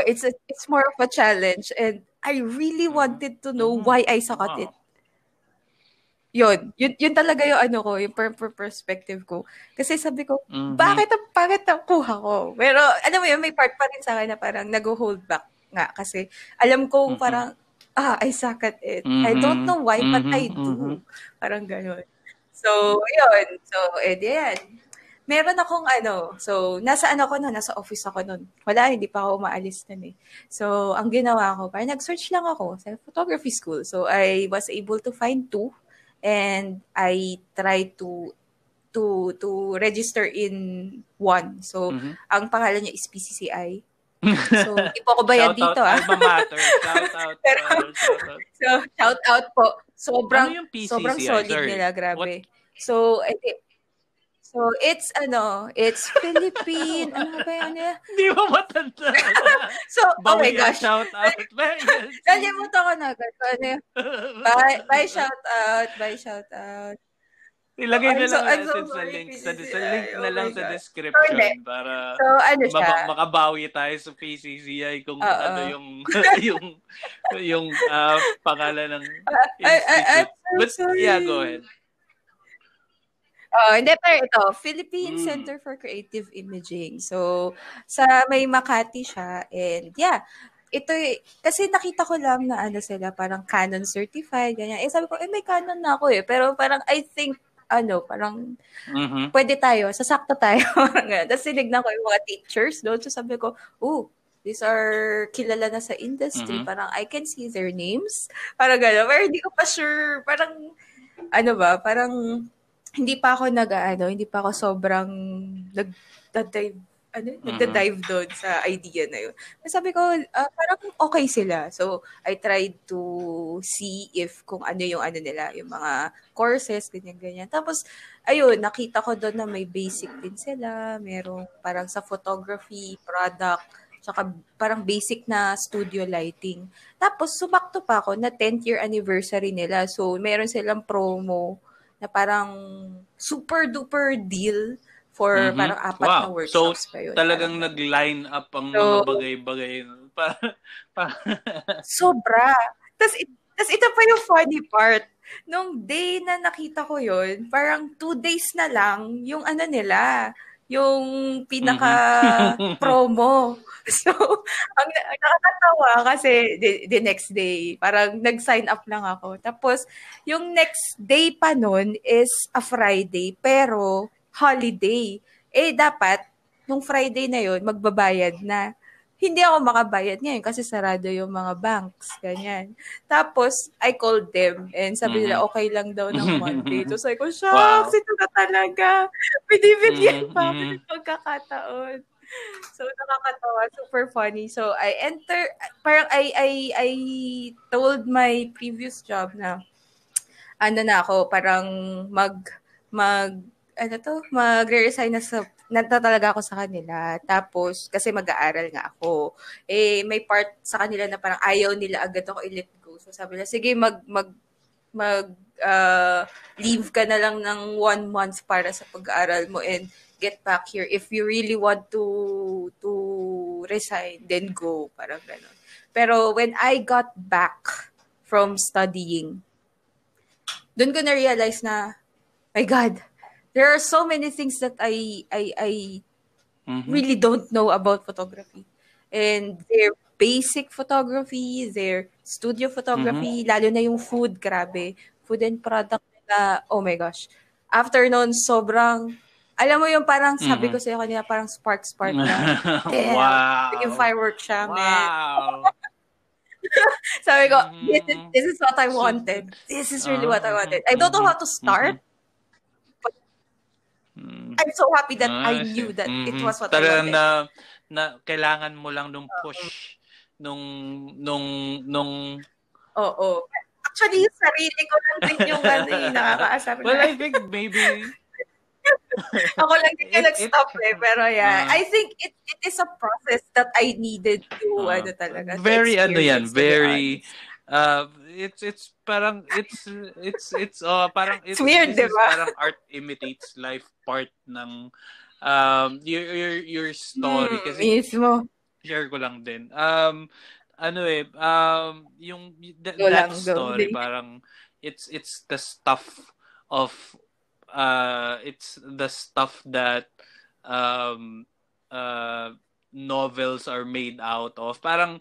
[SPEAKER 2] it's more of a challenge, and I really wanted to know why I suck at it. Yun talaga yung yung perspective ko. Kasi sabi ko, bakit nakuha ko? Pero, alam mo yun, may part pa rin sa akin na parang nag-hold back nga. Kasi, alam ko parang, I suck at it. I don't know why, but I do. Parang gano'n. So, yun. So, yan. Meron akong so, nasa office ako nun. Wala, hindi pa ako umaalis nun eh. So, ang ginawa ko, parang nag-search lang ako sa photography school. So, I was able to find 2. And I tried to register in 1. So, ang pangalan niya is PCCI. So, hindi po ako bayad dito.
[SPEAKER 1] Alma mater. Shout out.
[SPEAKER 2] So, shout out po. Sobrang solid
[SPEAKER 1] Sorry.
[SPEAKER 2] nila, grabe. So, it's Philippine. Ano ba yan?
[SPEAKER 1] Hindi mo matanda.
[SPEAKER 2] So, oh my gosh.
[SPEAKER 1] Shout out.
[SPEAKER 2] Nalimutan ko na agad. Bye, shout out.
[SPEAKER 1] Ilagay na lang natin sa link. Sa link na lang sa description para makabawi tayo sa PCCI kung ano yung pangalan ng institute. But yeah, go ahead.
[SPEAKER 2] Hindi, pero ito, Philippine Center for Creative Imaging. So, sa may Makati siya. And yeah, ito, kasi nakita ko lang na sila, parang Canon certified, ganyan. Sabi ko, may Canon na ako eh. Pero parang I think, parang pwede tayo, sasakto tayo. Tapos sinignan ko yung mga teachers doon. So sabi ko, these are kilala na sa industry. Parang I can see their names. Parang gano'n. Pero hindi ko pa sure. Parang, parang, hindi pa ako sobrang nagda-dive doon sa idea na yun. Sabi ko, parang okay sila. So, I tried to see if kung ano yung nila, yung mga courses, ganyan-ganyan. Tapos, ayun, nakita ko doon na may basic din sila. Merong parang sa photography, product, tsaka parang basic na studio lighting. Tapos, sumakto pa ako na 10th year anniversary nila. So, meron silang promo na parang super duper deal for parang 4 na workshops pa yun.
[SPEAKER 1] Talagang nag-line up ang mga bagay-bagay.
[SPEAKER 2] Sobra. Tapos ito pa yung funny part. Nung day na nakita ko yun, parang 2 days na lang yung nila, yung pinaka-promo. So, ang nakakatawa kasi the next day, parang nag-sign up lang ako. Tapos, yung next day pa nun is a Friday, pero holiday. Dapat, nung Friday na yun, magbabayad na. Hindi ako makabayad ngayon kasi sarado yung mga banks, ganyan. Tapos, I called them and sabi nila, okay lang daw ng Monday. So, sabi ko, shucks, ito na talaga. Binibigyan pa ako ng pagkakataon. So, nakakatawa. Super funny. So, parang I told my previous job na, na ako, parang magre-resign na talaga ako sa kanila. Tapos, kasi mag-aaral nga ako. May part sa kanila na parang ayaw nila agad ako i-let go. So, sabi nila, sige, leave ka na lang ng 1 month para sa pag-aaral mo and get back here. If you really want to resign, then go. Parang gano'n. Pero when I got back from studying, doon ko na-realize na, my God, there are so many things that I really don't know about photography. And their basic photography, their studio photography, lalo na yung food, grabe. Food and product nila, oh my gosh. After noon, sobrang, alam mo yung parang sabi ko sa'yo kanina, parang spark na, damn, naging
[SPEAKER 1] Wow.
[SPEAKER 2] firework siya, man.
[SPEAKER 1] Wow.
[SPEAKER 2] Sabi ko, this is what I wanted. This is really what I wanted. I don't know how to start, but I'm so happy that I knew that it was what I wanted.
[SPEAKER 1] Na kailangan mo lang nung push nung
[SPEAKER 2] Oo. Actually, yung sarili ko lang din yung nakakaasar.
[SPEAKER 1] Well, I think maybe
[SPEAKER 2] ako lang din yung nag-stop pero yeah. I think it is a process that I needed to talaga.
[SPEAKER 1] Very very it's parang it's parang
[SPEAKER 2] it's weird, diba?
[SPEAKER 1] Parang art imitates life part ng your story kasi
[SPEAKER 2] mismo.
[SPEAKER 1] Share ko lang din. Yung that story parang it's the stuff of it's the stuff that novels are made out of. Parang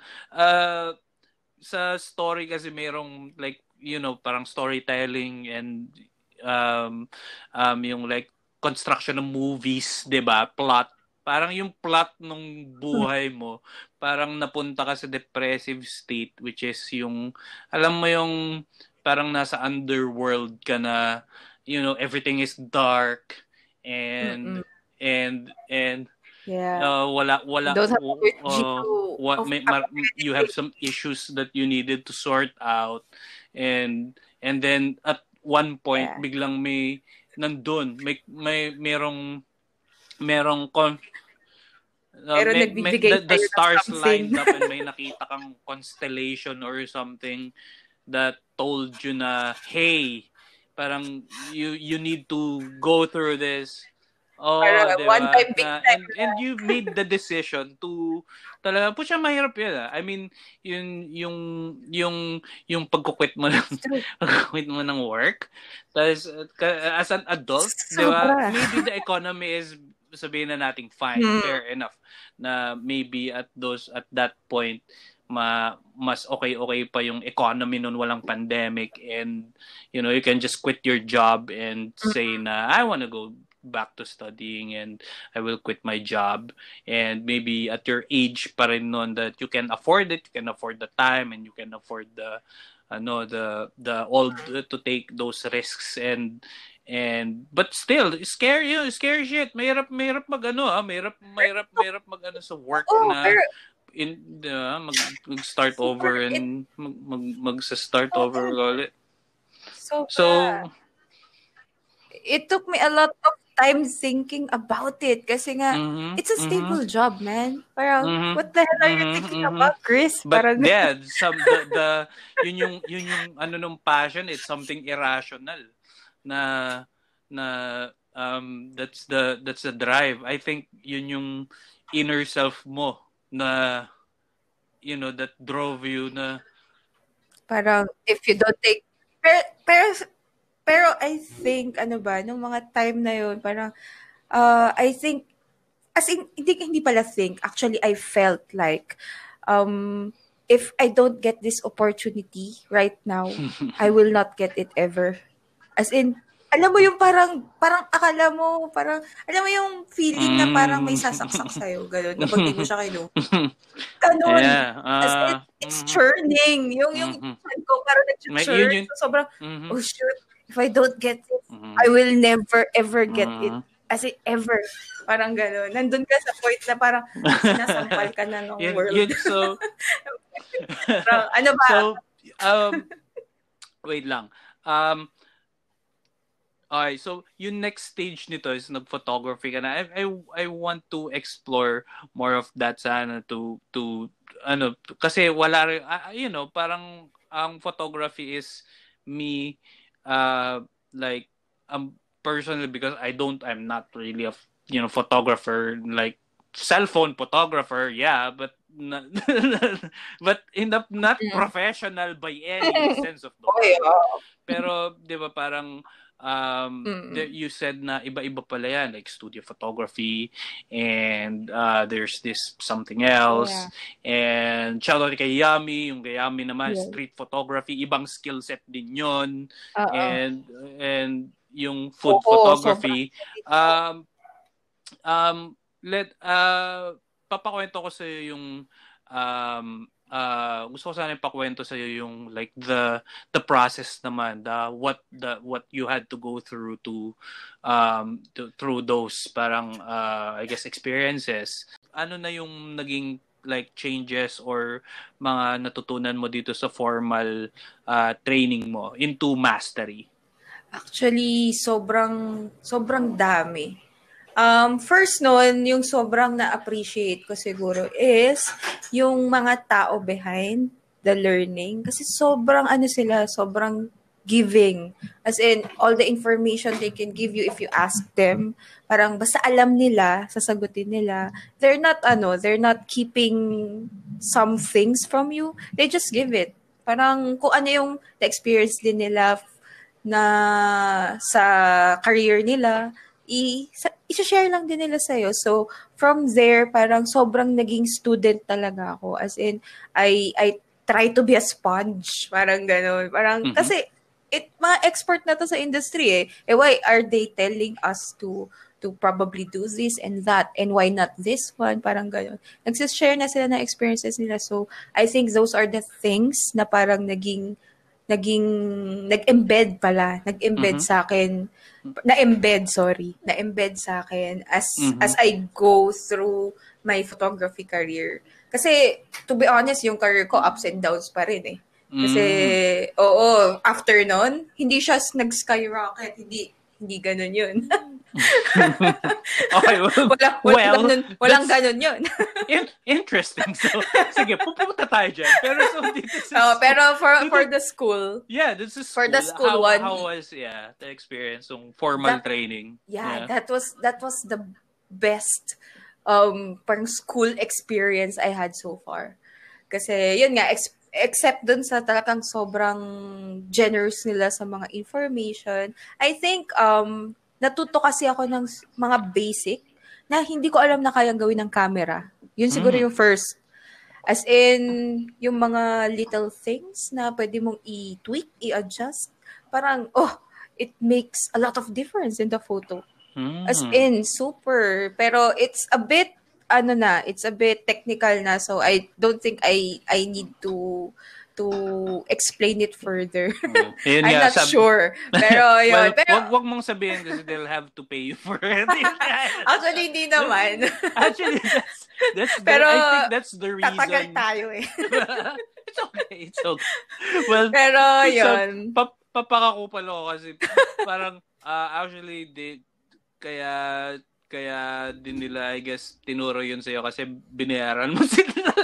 [SPEAKER 1] sa story kasi merong like parang storytelling and yung like construction ng movies, 'di ba? Plot. Parang yung plot ng buhay mo, parang napunta ka sa depressive state, which is yung alam mo yung parang nasa underworld ka na, everything is dark and wala you have some issues that you needed to sort out and then at one point biglang may nandun merong the stars lined up and may nakita kang constellation or something that told you na hey parang you need to go through this. Diba?
[SPEAKER 2] One time big time.
[SPEAKER 1] And you made the decision to talaga po siya mahirap yun. I mean, yung pagkukwit mo ng work. Tapos, as an adult, diba? Maybe the economy is sabihin na nating fine, fair enough. Na maybe at that point, mas okay pa yung economy nun walang pandemic and you can just quit your job and say na I want to go back to studying and I will quit my job and maybe at your age pa rin nun that you can afford it, you can afford the time and you can afford the old to take those risks and but still scary shit. Mahirap mag sa work na mag-start over and mag-start over ulit. So
[SPEAKER 2] it took me a lot of time thinking about it kasi nga it's a stable job, man. Parang what the hell are you thinking about, Chris?
[SPEAKER 1] But
[SPEAKER 2] parang
[SPEAKER 1] yun yung nung passion, it's something irrational na that's the drive. I think yun yung inner self mo na that drove you na
[SPEAKER 2] parang if you don't take pero I think nung mga time na yun parang I think as in hindi pala think actually I felt like if I don't get this opportunity right now I will not get it ever. As in alam mo yung parang akala mo parang alam mo yung feeling na parang may sasaksak sa'yo gano'n kapag di mo siya kinuha. Ganun. As in, it's churning. Yung chan ko parang nag-churn. So, sobrang, oh shoot, if I don't get it, I will never ever get it. As in, ever. Parang gano'n. Nandun ka sa point na parang sinasampal ka na ng world.
[SPEAKER 1] So,
[SPEAKER 2] ano ba?
[SPEAKER 1] So, wait lang. Okay, so yung next stage nito is nag-photography ka na. I want to explore more of that sana to kasi wala rin, parang ang photography is me like personally because I'm not really a photographer like cell phone photographer, yeah, but but not professional by any sense of the word. Pero 'di ba parang you said na iba-iba pala yan, like studio photography, and there's this something else, and shout out kay Yami, yung kay Yami naman, street photography, ibang skill set din yun, and yung food photography. Papakwento ko sa yung gusto ko sana ipakwento sa iyo yung like the process naman, what you had to go through through those parang I guess experiences. Ano na yung naging like changes or mga natutunan mo dito sa formal training mo into mastery?
[SPEAKER 2] Actually, sobrang dami. First nun, yung sobrang na-appreciate ko siguro is yung mga tao behind the learning. Kasi sobrang giving. As in, all the information they can give you if you ask them. Parang basta alam nila, sasagutin nila. They're not keeping some things from you. They just give it. Parang kung ano yung experience din nila na sa career nila, i-share lang din nila sa'yo. So, from there, parang sobrang naging student talaga ako. As in, I try to be a sponge. Parang gano'n. Parang, kasi, mga expert na to sa industry why are they telling us to probably do this and that? And why not this one? Parang gano'n. Nagsishare na sila ng experiences nila. So, I think those are the things na parang nag-embed sa akin, na-embed sa akin as I go through my photography career. Kasi, to be honest, yung career ko, ups and downs pa rin Kasi, after nun, hindi siya nag-skyrocket, hindi ganun yun.
[SPEAKER 1] Okay,
[SPEAKER 2] walang ganun yun.
[SPEAKER 1] Interesting. So, sige, pupunta tayo dyan. Pero so,
[SPEAKER 2] for the school.
[SPEAKER 1] Yeah, this is
[SPEAKER 2] for the school one.
[SPEAKER 1] How was the experience ng formal training?
[SPEAKER 2] Yeah, that was the best parang school experience I had so far. Kasi yun nga, except dun sa talagang sobrang generous nila sa mga information. I think natuto kasi ako ng mga basic na hindi ko alam na kayang gawin ng camera. Yun siguro yung first. As in, yung mga little things na pwede mong i-tweak, i-adjust. Parang, it makes a lot of difference in the photo. As in, super. Pero it's a bit, it's a bit technical na. So, I don't think I need to explain it further. I'm not sure. Pero yun.
[SPEAKER 1] Wag mong sabihin kasi they'll have to pay you for it.
[SPEAKER 2] Actually, hindi naman.
[SPEAKER 1] Actually, that's
[SPEAKER 2] pero,
[SPEAKER 1] I think that's the reason.
[SPEAKER 2] Tatagal tayo
[SPEAKER 1] It's okay. Well,
[SPEAKER 2] pero yun.
[SPEAKER 1] Papakakupal ako kasi parang actually kaya din nila, I guess, tinuro yun sa'yo kasi binayaran mo sila.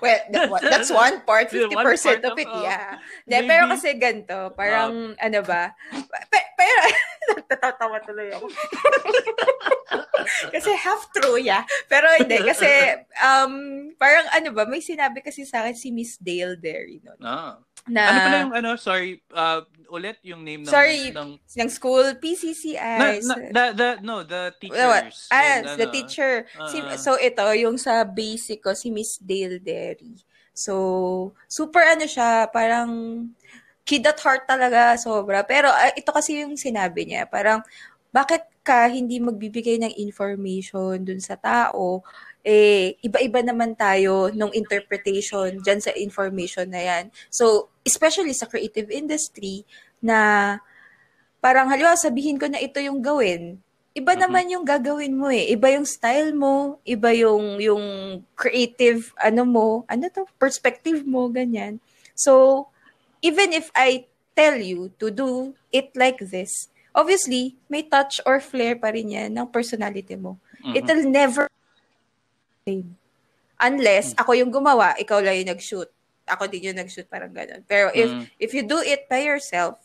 [SPEAKER 2] Well, that's one part. 50% of it, yeah. Pero kasi ganito, parang, pero, natatawa tuloy ako. Kasi half true, yeah. Pero hindi, kasi, parang may sinabi kasi sa akin si Miss Dale Derry, no?
[SPEAKER 1] Na, ano pala yung sorry, ulit yung name
[SPEAKER 2] ng school, PCCI.
[SPEAKER 1] The teachers.
[SPEAKER 2] The teacher. So ito, yung sa basic ko, si Miss Dale Derry. So, super siya, parang kid at heart talaga, sobra. Pero ito kasi yung sinabi niya, parang, bakit ka hindi magbibigay ng information dun sa tao? Iba-iba naman tayo nung interpretation dyan sa information na yan. So, especially sa creative industry, na parang halimbawa sabihin ko na ito yung gawin, iba naman yung gagawin mo Iba yung style mo, iba yung creative, perspective mo, ganyan. So, even if I tell you to do it like this, obviously, may touch or flair pa rin yan ng personality mo. It'll never same. Unless ako yung gumawa, ikaw lang yung nag-shoot. Ako din yung nag-shoot, parang ganun. Pero if you do it by yourself,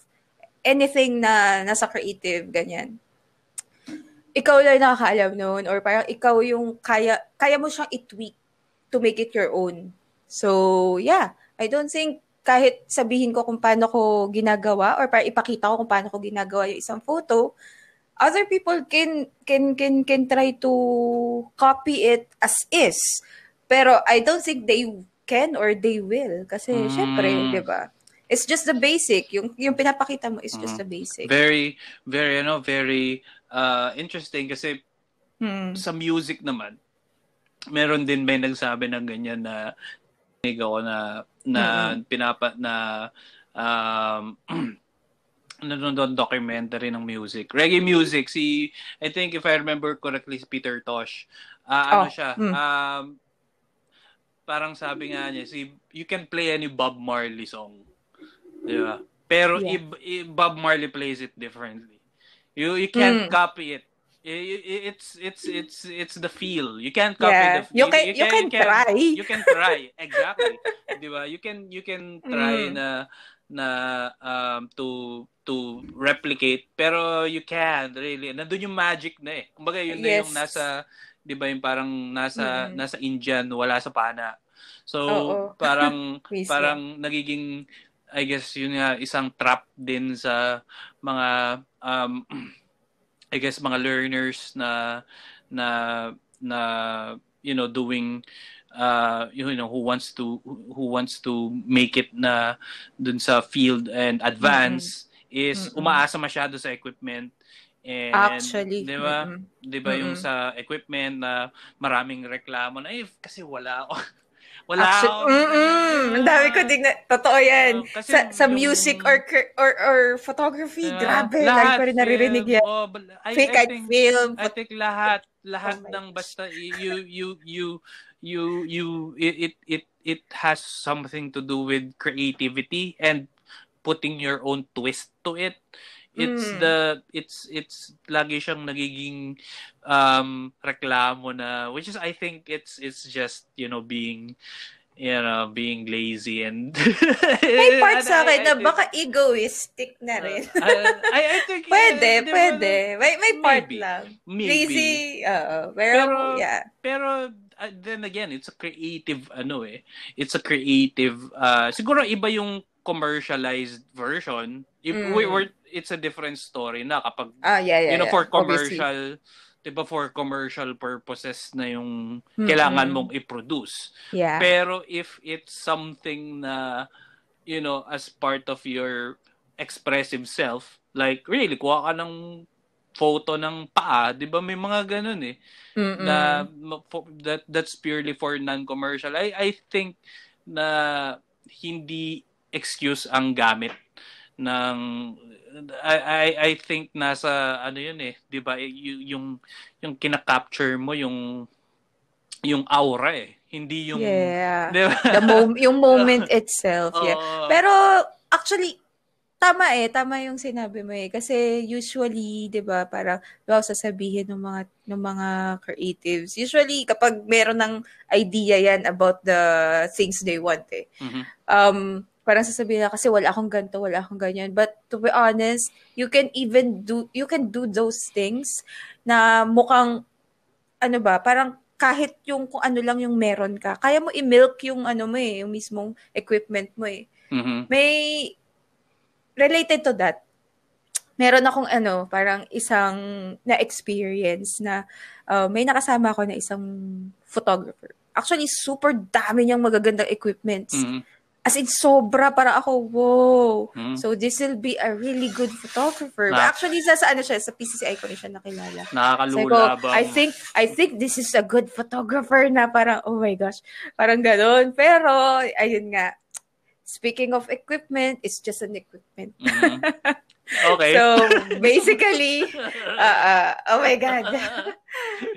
[SPEAKER 2] anything na nasa creative, ganyan, ikaw lang nakakaalam noon, or parang ikaw yung kaya mo siyang i-tweak to make it your own. So, yeah, I don't think kahit sabihin ko kung paano ko ginagawa or para ipakita ko kung paano ko ginagawa yung isang photo, other people can try to copy it as is. Pero I don't think they can or they will. Kasi, syempre, di ba? It's just the basic. Yung pinapakita mo is just the basic.
[SPEAKER 1] Very, very, very interesting kasi sa music naman, meron din may nagsabi ng ganyan na ako na nanonood documentary ng music. Reggae music. I think if I remember correctly, si Peter Tosh. Parang sabi nga niya, you can play any Bob Marley song. Diba? Pero Bob Marley plays it differently. You can't copy it. It's the feel. You can't copy the feel.
[SPEAKER 2] You can try.
[SPEAKER 1] You can try. Exactly. Diba? You can try to replicate, pero you can't really. Nandun yung magic na eh. Kumbaga yun na yung nasa, 'di ba, yung parang nasa Indian, wala sa pana. So parang nagiging, I guess yun nga, isang trap din sa mga I guess mga learners na doing who wants to make it na dun sa field and advance is umaasa masyado sa equipment. And
[SPEAKER 2] actually,
[SPEAKER 1] 'di ba yung sa equipment na maraming reklamo na kasi wala ako.
[SPEAKER 2] Ang dami ko din totoo yan. Sa music or photography, grabe, lagi ko rin naririnig yan. I
[SPEAKER 1] think lahat ng basta it has something to do with creativity and putting your own twist to it. It's lagi siyang nagiging reklamo na, which is, I think it's just being lazy and
[SPEAKER 2] may part sa akin na baka egoistic na rin.
[SPEAKER 1] I think
[SPEAKER 2] pwede may part lang
[SPEAKER 1] maybe.
[SPEAKER 2] Lazy pero yeah,
[SPEAKER 1] pero then again, it's a creative it's a creative siguro iba yung commercialized version. If it's a different story na kapag for commercial, diba, for commercial purposes na yung kailangan mong i-produce.
[SPEAKER 2] Yeah.
[SPEAKER 1] Pero if it's something na as part of your expressive self, like really kuha ka ng photo ng paa, diba, may mga ganun na that's purely for non-commercial. I think na hindi excuse ang gamit ng I think nasa yun 'di ba, yung kina-capture mo yung aura hindi yung
[SPEAKER 2] diba? Yung moment itself. Pero actually tama yung sinabi mo kasi usually 'di ba parang sasabihin ng mga creatives, usually kapag meron ng idea yan about the things they want parang sasabihin na kasi wala akong ganito, wala akong ganyan. But to be honest, you can do those things na mukhang parang kahit yung kung ano lang yung meron ka, kaya mo i-milk yung yung mismong equipment mo May related to that. Meron akong parang isang na-experience na may nakasama ako na isang photographer. Actually, super dami niyang magagandang equipments. As in, sobra. Parang ako, wow. So, this will be a really good photographer. But actually, sa PCCI ko rin siya nakilala.
[SPEAKER 1] Nakakalula ba?
[SPEAKER 2] I think this is a good photographer na parang, oh my gosh. Parang ganun. Pero, ayun nga. Speaking of equipment, it's just an equipment.
[SPEAKER 1] Okay.
[SPEAKER 2] So, basically, oh my God.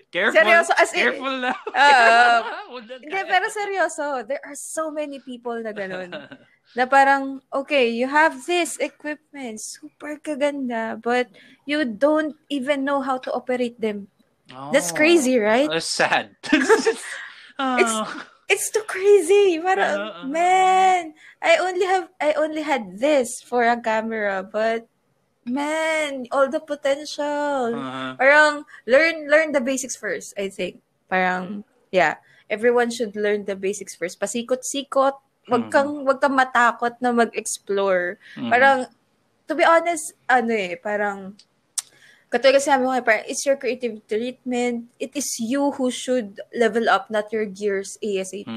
[SPEAKER 1] Careful.
[SPEAKER 2] Seryoso,
[SPEAKER 1] careful na.
[SPEAKER 2] Hindi, pero seryoso, there are so many people na ganun. Na parang, okay, you have this equipment, super kaganda, but you don't even know how to operate them. That's crazy, right?
[SPEAKER 1] That's sad.
[SPEAKER 2] It's too crazy. Parang, man, I only had this for a camera, but man, all the potential. Parang learn the basics first, I think. Parang, yeah, everyone should learn the basics first. Pasikot-sikot, wag kang matakot na mag-explore. Parang, to be honest, parang, katulad kasi sabi ko, parang, it's your creative treatment. It is you who should level up, not your gears ASAP.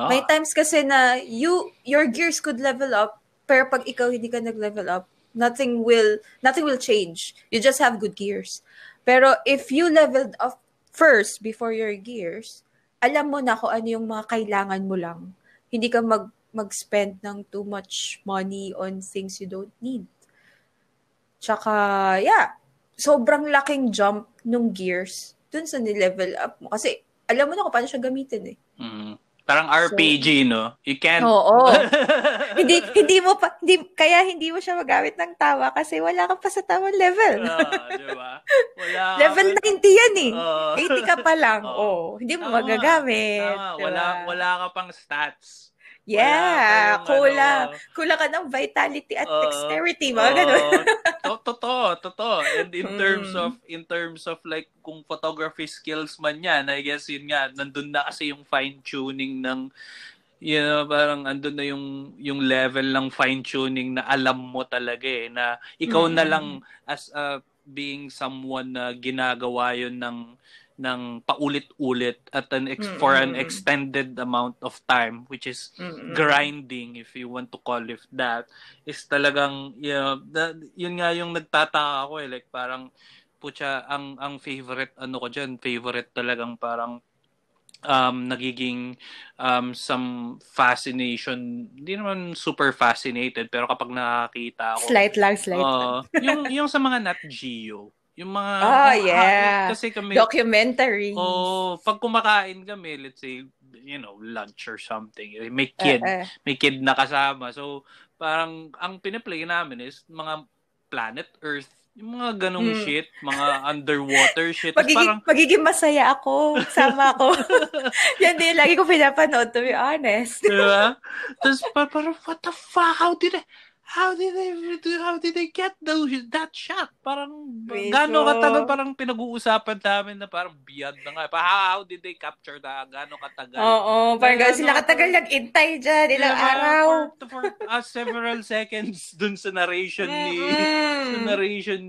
[SPEAKER 2] May times kasi na your gears could level up, pero pag ikaw hindi ka nag-level up, nothing will change. You just have good gears. Pero if you leveled up first before your gears, alam mo na kung ano yung mga kailangan mo lang. Hindi ka mag-spend ng too much money on things you don't need. Tsaka, sobrang laking jump nung gears dun sa ni-level up mo. Kasi, alam mo na kung paano siya gamitin eh.
[SPEAKER 1] Parang RPG, no? You can't...
[SPEAKER 2] Oo. Kaya hindi mo siya magamit ng tama kasi wala ka pa sa tamang level.
[SPEAKER 1] Diba?
[SPEAKER 2] Level 90 yan eh. 80 ka pa lang. Hindi mo magagamit.
[SPEAKER 1] Tama.
[SPEAKER 2] Diba?
[SPEAKER 1] Wala ka pang stats.
[SPEAKER 2] Yeah, kulang ka ng vitality at dexterity, mga ganun.
[SPEAKER 1] Totoo. And in terms of like kung photography skills man yan, I guess yun nga, nandun na kasi yung fine tuning ng parang andun na yung level ng fine tuning na alam mo talaga na ikaw na lang as being someone na ginagawa yun ng paulit-ulit at for an extended amount of time, which is grinding, if you want to call it that, is talagang yun nga yung nagtataka ako like parang putya ang favorite ko diyan, favorite talagang parang nagiging some fascination, hindi naman super fascinated, pero kapag nakakita ako
[SPEAKER 2] slight lang
[SPEAKER 1] yung sa mga Nat Geo, yung mga kasi kami
[SPEAKER 2] documentary.
[SPEAKER 1] Pag kumakain kami, let's say lunch or something, may kid na kasama, so parang ang pinaplay namin is mga Planet Earth, yung mga ganong shit, mga underwater shit.
[SPEAKER 2] Magiging masaya ako, sama ako. Yan din, lagi ko pinapanood, to be honest.
[SPEAKER 1] Diba? Tapos parang, what the fuck? How did they get that shot? Parang gaano katagal, parang pinag-uusapan namin na parang beyond na nga. How did they capture that? Gaano katagal?
[SPEAKER 2] Oo, parang gano'n sila katagal nag-intay dyan, ilang araw.
[SPEAKER 1] For several seconds dun sa narration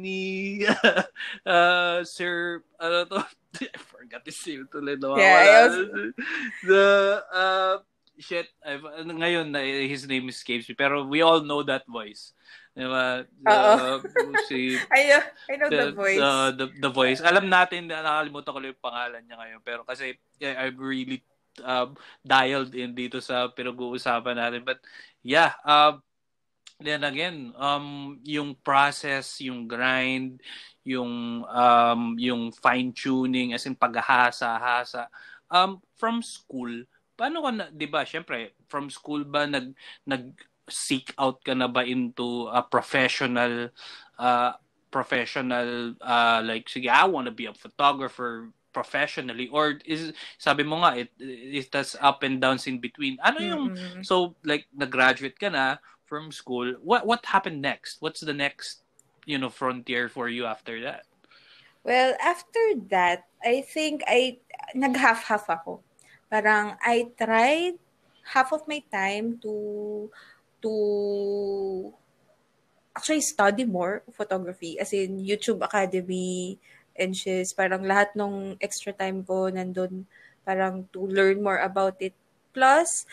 [SPEAKER 1] ni Sir, I forgot his name tuloy. Shit, ngayon his name escapes me, pero we all know that voice. Diba?
[SPEAKER 2] I know the voice.
[SPEAKER 1] The voice. Alam natin, nakalimutan ko lang yung pangalan niya ngayon, pero kasi I've really dialed in dito sa pinag-uusapan natin. But then again, yung process, yung grind, yung fine tuning, as in paghahasa-hasa from school. Paano ka na, 'di ba? Syempre, from school ba nag-seek out ka na ba into a professional like sige, I want to be a photographer professionally, or sabi mo nga it has up and downs in between. Ano yung so like nag-graduate ka na from school, what happened next? What's the next frontier for you after that?
[SPEAKER 2] Well, after that, I think nag-half-half ako. Parang I tried half of my time to actually study more photography, as in YouTube Academy and parang lahat ng extra time ko nandun parang to learn more about it. Plus,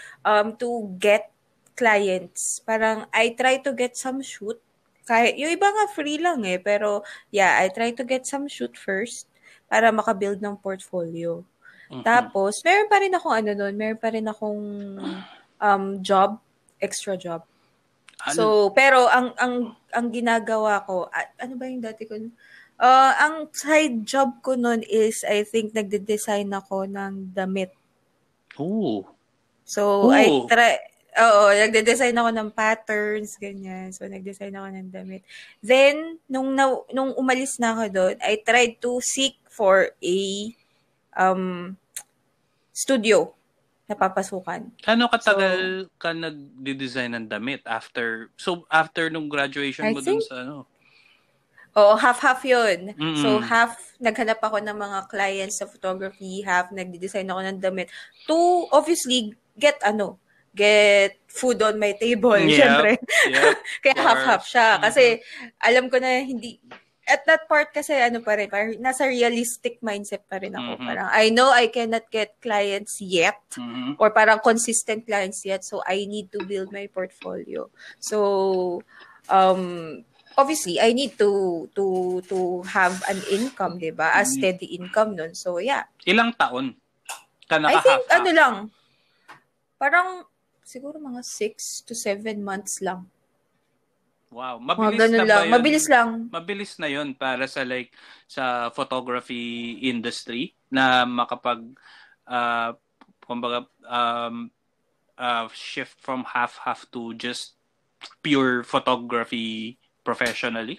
[SPEAKER 2] to get clients. Parang I try to get some shoot. Kahit, yung iba nga free lang pero I try to get some shoot first para makabuild ng portfolio. Tapos, meron pa rin akong job, extra job. So, pero ang ginagawa ko, ano ba yung dati ko? Ang side job ko nun is, I think, nagde-design ako ng damit.
[SPEAKER 1] Oh.
[SPEAKER 2] So, nagde-design ako ng patterns, ganyan. So, nagdesign ako ng damit. Then, nung umalis na ako doon, I tried to seek for a studio na papasukan.
[SPEAKER 1] Ano katagal ka nag-design ng damit after nung graduation mo dun sa ano?
[SPEAKER 2] Oo, half-half yun. So, half naghanap ako ng mga clients sa photography, half nagde-design ako ng damit to obviously get get food on my table,
[SPEAKER 1] Yep.
[SPEAKER 2] syempre.
[SPEAKER 1] Yep.
[SPEAKER 2] Kaya
[SPEAKER 1] Of
[SPEAKER 2] half-half
[SPEAKER 1] course.
[SPEAKER 2] siya. Kasi alam ko na hindi, at that part kasi ano pa rin, parang nasa realistic mindset pa rin ako. Parang I know I cannot get clients yet or parang consistent clients yet, so I need to build my portfolio. So obviously I need to have an income, 'di ba? A steady income nun. So yeah.
[SPEAKER 1] Ilang taon ka
[SPEAKER 2] I think
[SPEAKER 1] naka-half-half?
[SPEAKER 2] ano lang, parang siguro mga 6 to 7 months lang.
[SPEAKER 1] Wow,
[SPEAKER 2] mabilis na ba yun? Mabilis lang.
[SPEAKER 1] Mabilis na yun para sa sa photography industry na makapag kumbaga shift from half to just pure photography professionally.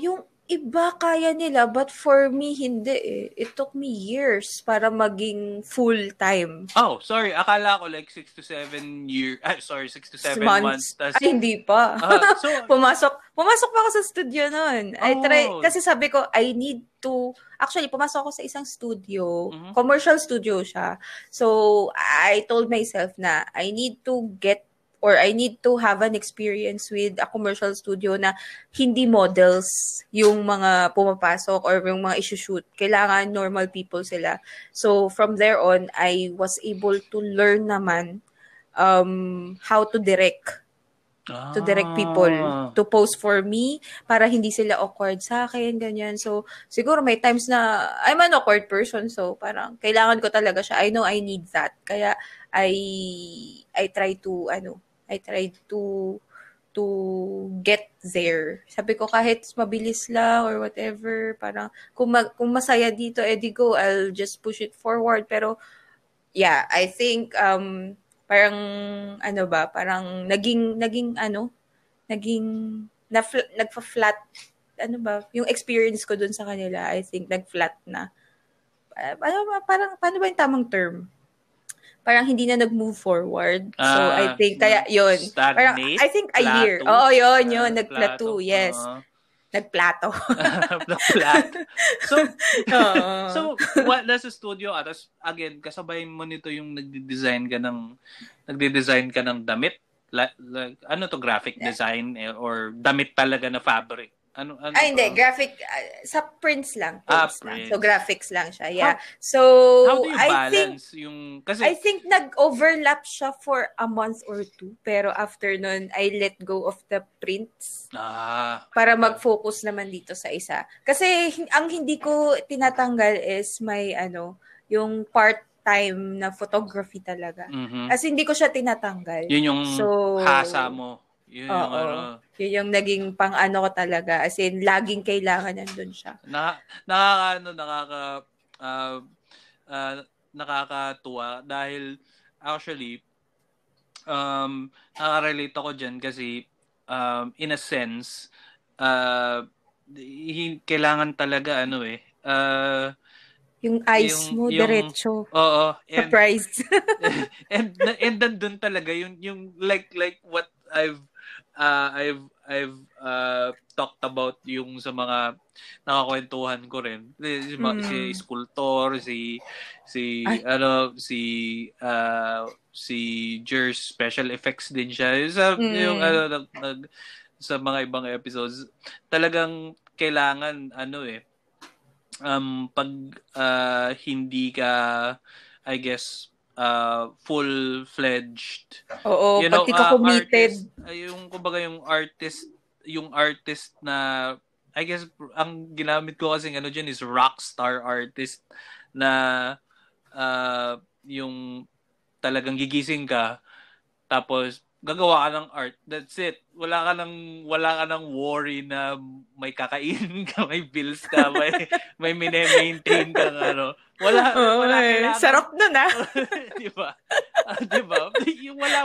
[SPEAKER 2] Yung iba kaya nila, but for me hindi eh. It took me years para maging full-time.
[SPEAKER 1] Oh, sorry. Akala ko 6 to 7 years. 6 to 7 months.
[SPEAKER 2] Ay, hindi pa. So, pumasok pa ako sa studio noon. Kasi sabi ko, I need to, actually, pumasok ako sa isang studio. Commercial studio siya. So, I told myself na I need to have an experience with a commercial studio na hindi models yung mga pumapasok or yung mga issue-shoot. Kailangan normal people sila. So, from there on, I was able to learn naman how to direct. To direct people to pose for me para hindi sila awkward sa akin, ganyan. So, siguro may times na I'm an awkward person. So, parang kailangan ko talaga siya. I know I need that. Kaya, I try to get there. Sabi ko kahit mabilis lang or whatever, parang kung masaya dito, di go, I'll just push it forward. Pero yeah, I think parang naging nagfa-flat yung experience ko dun sa kanila. I think nag-flat na. Paano ba yung tamang term? Parang hindi na nag-move forward. So, I think, kaya yun. Parang, I think a year. Oo, yun. Nag-plateau, yes. Nag-plato.
[SPEAKER 1] Nag-plato. So, what nasa studio ka? Tapos, again, kasabay mo nito yung nagde-design ka ng damit? Ano to, graphic design or damit talaga na fabric? Ano
[SPEAKER 2] hindi. Graphic, sa prints lang.
[SPEAKER 1] Prints.
[SPEAKER 2] So, graphics lang siya. Yeah.
[SPEAKER 1] How do you balance yung... Kasi,
[SPEAKER 2] I think nag-overlap siya for a month or two. Pero after nun, I let go of the prints. Para mag-focus naman dito sa isa. Kasi, ang hindi ko tinatanggal is yung part-time na photography talaga. As hindi ko siya tinatanggal.
[SPEAKER 1] Yun yung hasa mo. Yun
[SPEAKER 2] Yun yung naging pang-ano ko talaga. As in, laging kailangan nandun siya.
[SPEAKER 1] Nakakatuwa dahil actually, nakarelate ako dyan kasi in a sense, kailangan talaga
[SPEAKER 2] yung eyes mo, diretso.
[SPEAKER 1] Oo.
[SPEAKER 2] Surprise.
[SPEAKER 1] and nandun talaga yung like what I've talked about yung sa mga nakakwentuhan ko rin. Si sculptor, si Jers, special effects din siya. Yung sa mga ibang episodes, talagang kailangan pag hindi ka, I guess, full-fledged.
[SPEAKER 2] Oo, pag di ka committed.
[SPEAKER 1] Yung artist na, I guess, ang ginamit ko kasi dyan is rockstar artist na yung talagang gigising ka, tapos gagawa ka ng art. That's it. Wala ka nang worry na may kakainin ka, may bills ka, may maintain ka Wala kailangan.
[SPEAKER 2] Sarap nun
[SPEAKER 1] Di ba?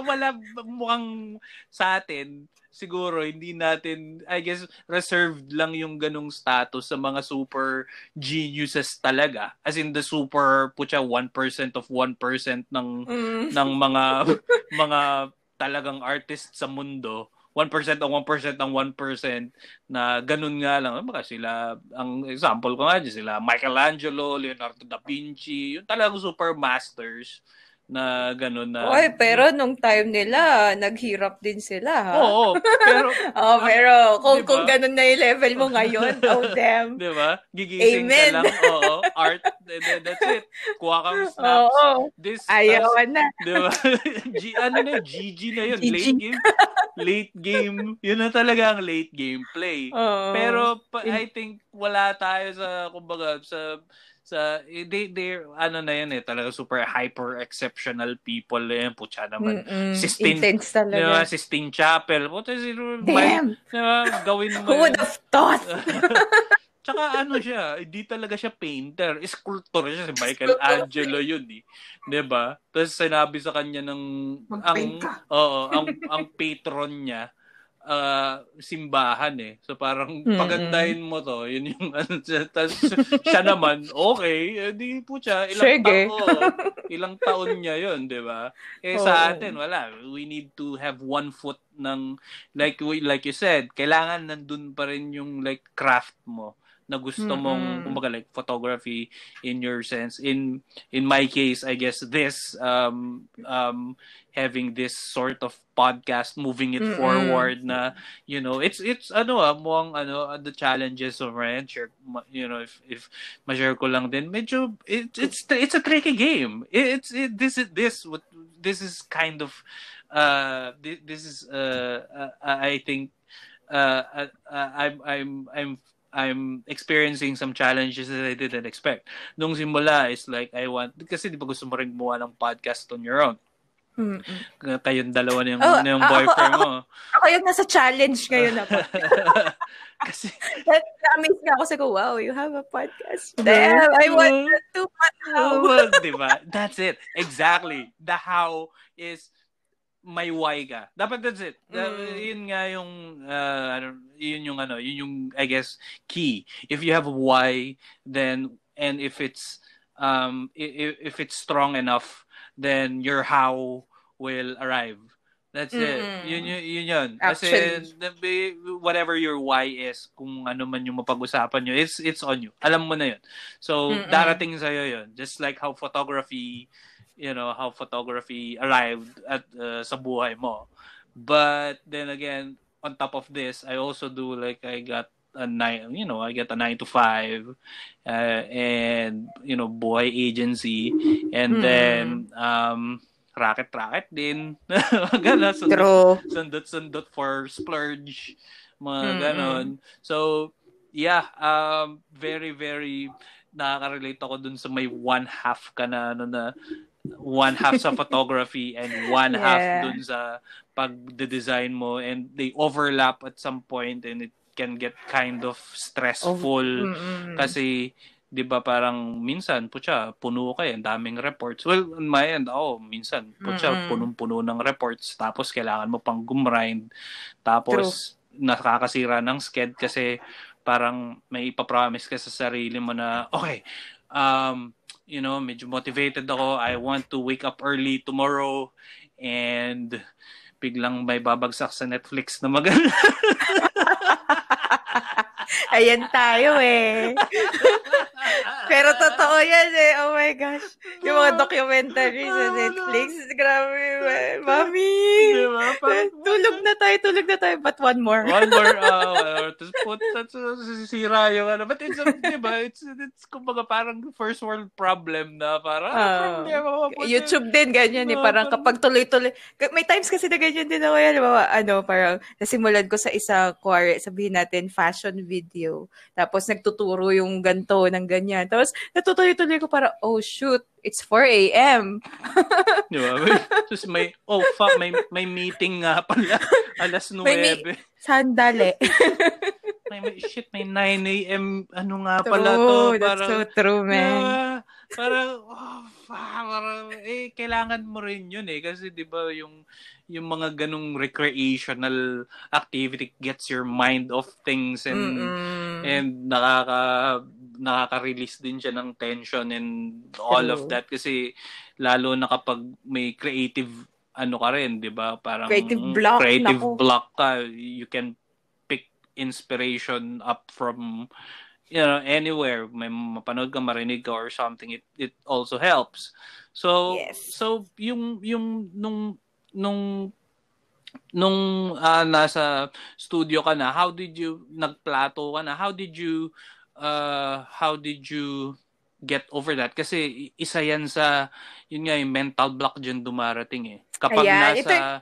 [SPEAKER 1] Wala mukhang sa atin, siguro hindi natin, I guess, reserved lang yung ganung status sa mga super geniuses talaga. As in the super 1% of 1% ng mga talagang artist sa mundo. 1% ang 1% ang 1% na ganun nga lang. Baka sila, ang example ko nga dyan, sila Michelangelo, Leonardo da Vinci, yung talagang super masters na gano'n na.
[SPEAKER 2] Oy, pero nung time nila, naghirap din sila, ha?
[SPEAKER 1] Oo, pero
[SPEAKER 2] pero
[SPEAKER 1] di
[SPEAKER 2] kung
[SPEAKER 1] ba?
[SPEAKER 2] ganun na yung level mo ngayon, oh damn.
[SPEAKER 1] Di ba? Gigising ka
[SPEAKER 2] Amen.
[SPEAKER 1] lang, oo, art, that's it. Kuha kang snaps.
[SPEAKER 2] Oo. Ayaw na.
[SPEAKER 1] Di ba? Ano na, GG na yun.
[SPEAKER 2] GG.
[SPEAKER 1] Late game. Yun na talaga ang late game play. Pero I think wala tayo sa, kumbaga, they're ano na yan talaga super hyper exceptional people yan. Putya naman.
[SPEAKER 2] Intense talaga.
[SPEAKER 1] Diba? Sistine Chapel. Puta,
[SPEAKER 2] damn.
[SPEAKER 1] Diba? Gawin mo.
[SPEAKER 2] Who would have thought?
[SPEAKER 1] Tsaka ano siya, hindi talaga siya painter. Sculptor siya. Si Michelangelo yun eh. Diba? Tapos sinabi sa kanya ng ang patron niya, simbahan eh. So parang pagandahin mo to, yun yung ano siya. Tapos siya naman, okay, di po siya, ilang taon niya yun, di ba? Sa atin, wala. We need to have one foot ng, like you said, kailangan nandun pa rin yung like craft mo na gusto mong, kumbaga like photography in your sense. In my case, I guess this, having this sort of podcast, moving it forward na, it's the challenges of ranch, if ma-share ko lang din, medyo, it's a tricky game. This is kind of, I think, I'm experiencing some challenges that I didn't expect. Nung simula is like, kasi di ba gusto mo rin gumawa ng podcast on your own? Kayong dalawa yung boyfriend mo.
[SPEAKER 2] Ako yung nasa challenge ngayon ako. Kasi, na-amaze nga ako sa wow, you have a podcast. Damn, I want to how.
[SPEAKER 1] Diba? That's it. Exactly. The how is may why ka. Dapat that's it. Yun nga yung yun yung I guess key. If you have a why, then and if it's strong enough, then your how will arrive. That's it. Yun. Kasi whatever your why is, kung ano man yung mapag-usapan nyo, it's on you. Alam mo na yun. So darating sa'yo yun. Just like how photography arrived at sa buhay mo. But then again, on top of this, I also do like I get a 9 to 5 and buhay agency, and then racket din. Gana, sundot for splurge, mga ganon. So yeah, very very nakaka-relate ako dun sa may one half ka na one half sa photography and one half dun sa pag-design mo, and they overlap at some point, and it can get kind of stressful kasi 'di ba parang minsan puno ka, ang daming reports. Well, on my end, minsan punong-puno ng reports, tapos kailangan mo pang gumrind, tapos nakakasira ng sked kasi parang may ipapromise ka sa sarili mo na okay, medyo motivated ako, I want to wake up early tomorrow, and biglang may babagsak sa Netflix na maganda.
[SPEAKER 2] Ayan tayo eh. Pero totoo yan eh. Oh my gosh. Yung mga documentary sa Netflix. Grabe. Mami. Diba? Tulog na tayo. But one more.
[SPEAKER 1] Tapos sisira yung ano. But it's, diba? It's kumbaga parang first world problem na parang problema.
[SPEAKER 2] YouTube din, ganyan eh. Parang kapag tuloy-tuloy. May times kasi na ganyan din ako yan. Parang nasimulan ko sa isa, sabihin natin, fashion video. Tapos nagtuturo yung ganto ng ganyan. Tapos natutuloy-tuloy ko para, oh shoot, it's 4 a.m.
[SPEAKER 1] Diba? Tapos may meeting nga pala. Alas 9.
[SPEAKER 2] Sandali.
[SPEAKER 1] may 9 a.m. Ano nga pala to?
[SPEAKER 2] That's so true, man.
[SPEAKER 1] Parang kailangan mo rin yun eh. Kasi diba yung mga ganung recreational activity gets your mind off things, and nakaka-release din siya ng tension and all of that, kasi lalo na kapag may creative ka rin, 'di ba? Parang creative block ka, you can pick inspiration up from anywhere. May mapanood ka, marinig ka or something, it also helps. So
[SPEAKER 2] Yes.
[SPEAKER 1] yung nung nasa studio ka na, how did you nagplato ka na? How did you get over that? Kasi isa yan sa yun nga yung mental block diyan dumarating eh. Kapag
[SPEAKER 2] Ayan,
[SPEAKER 1] nasa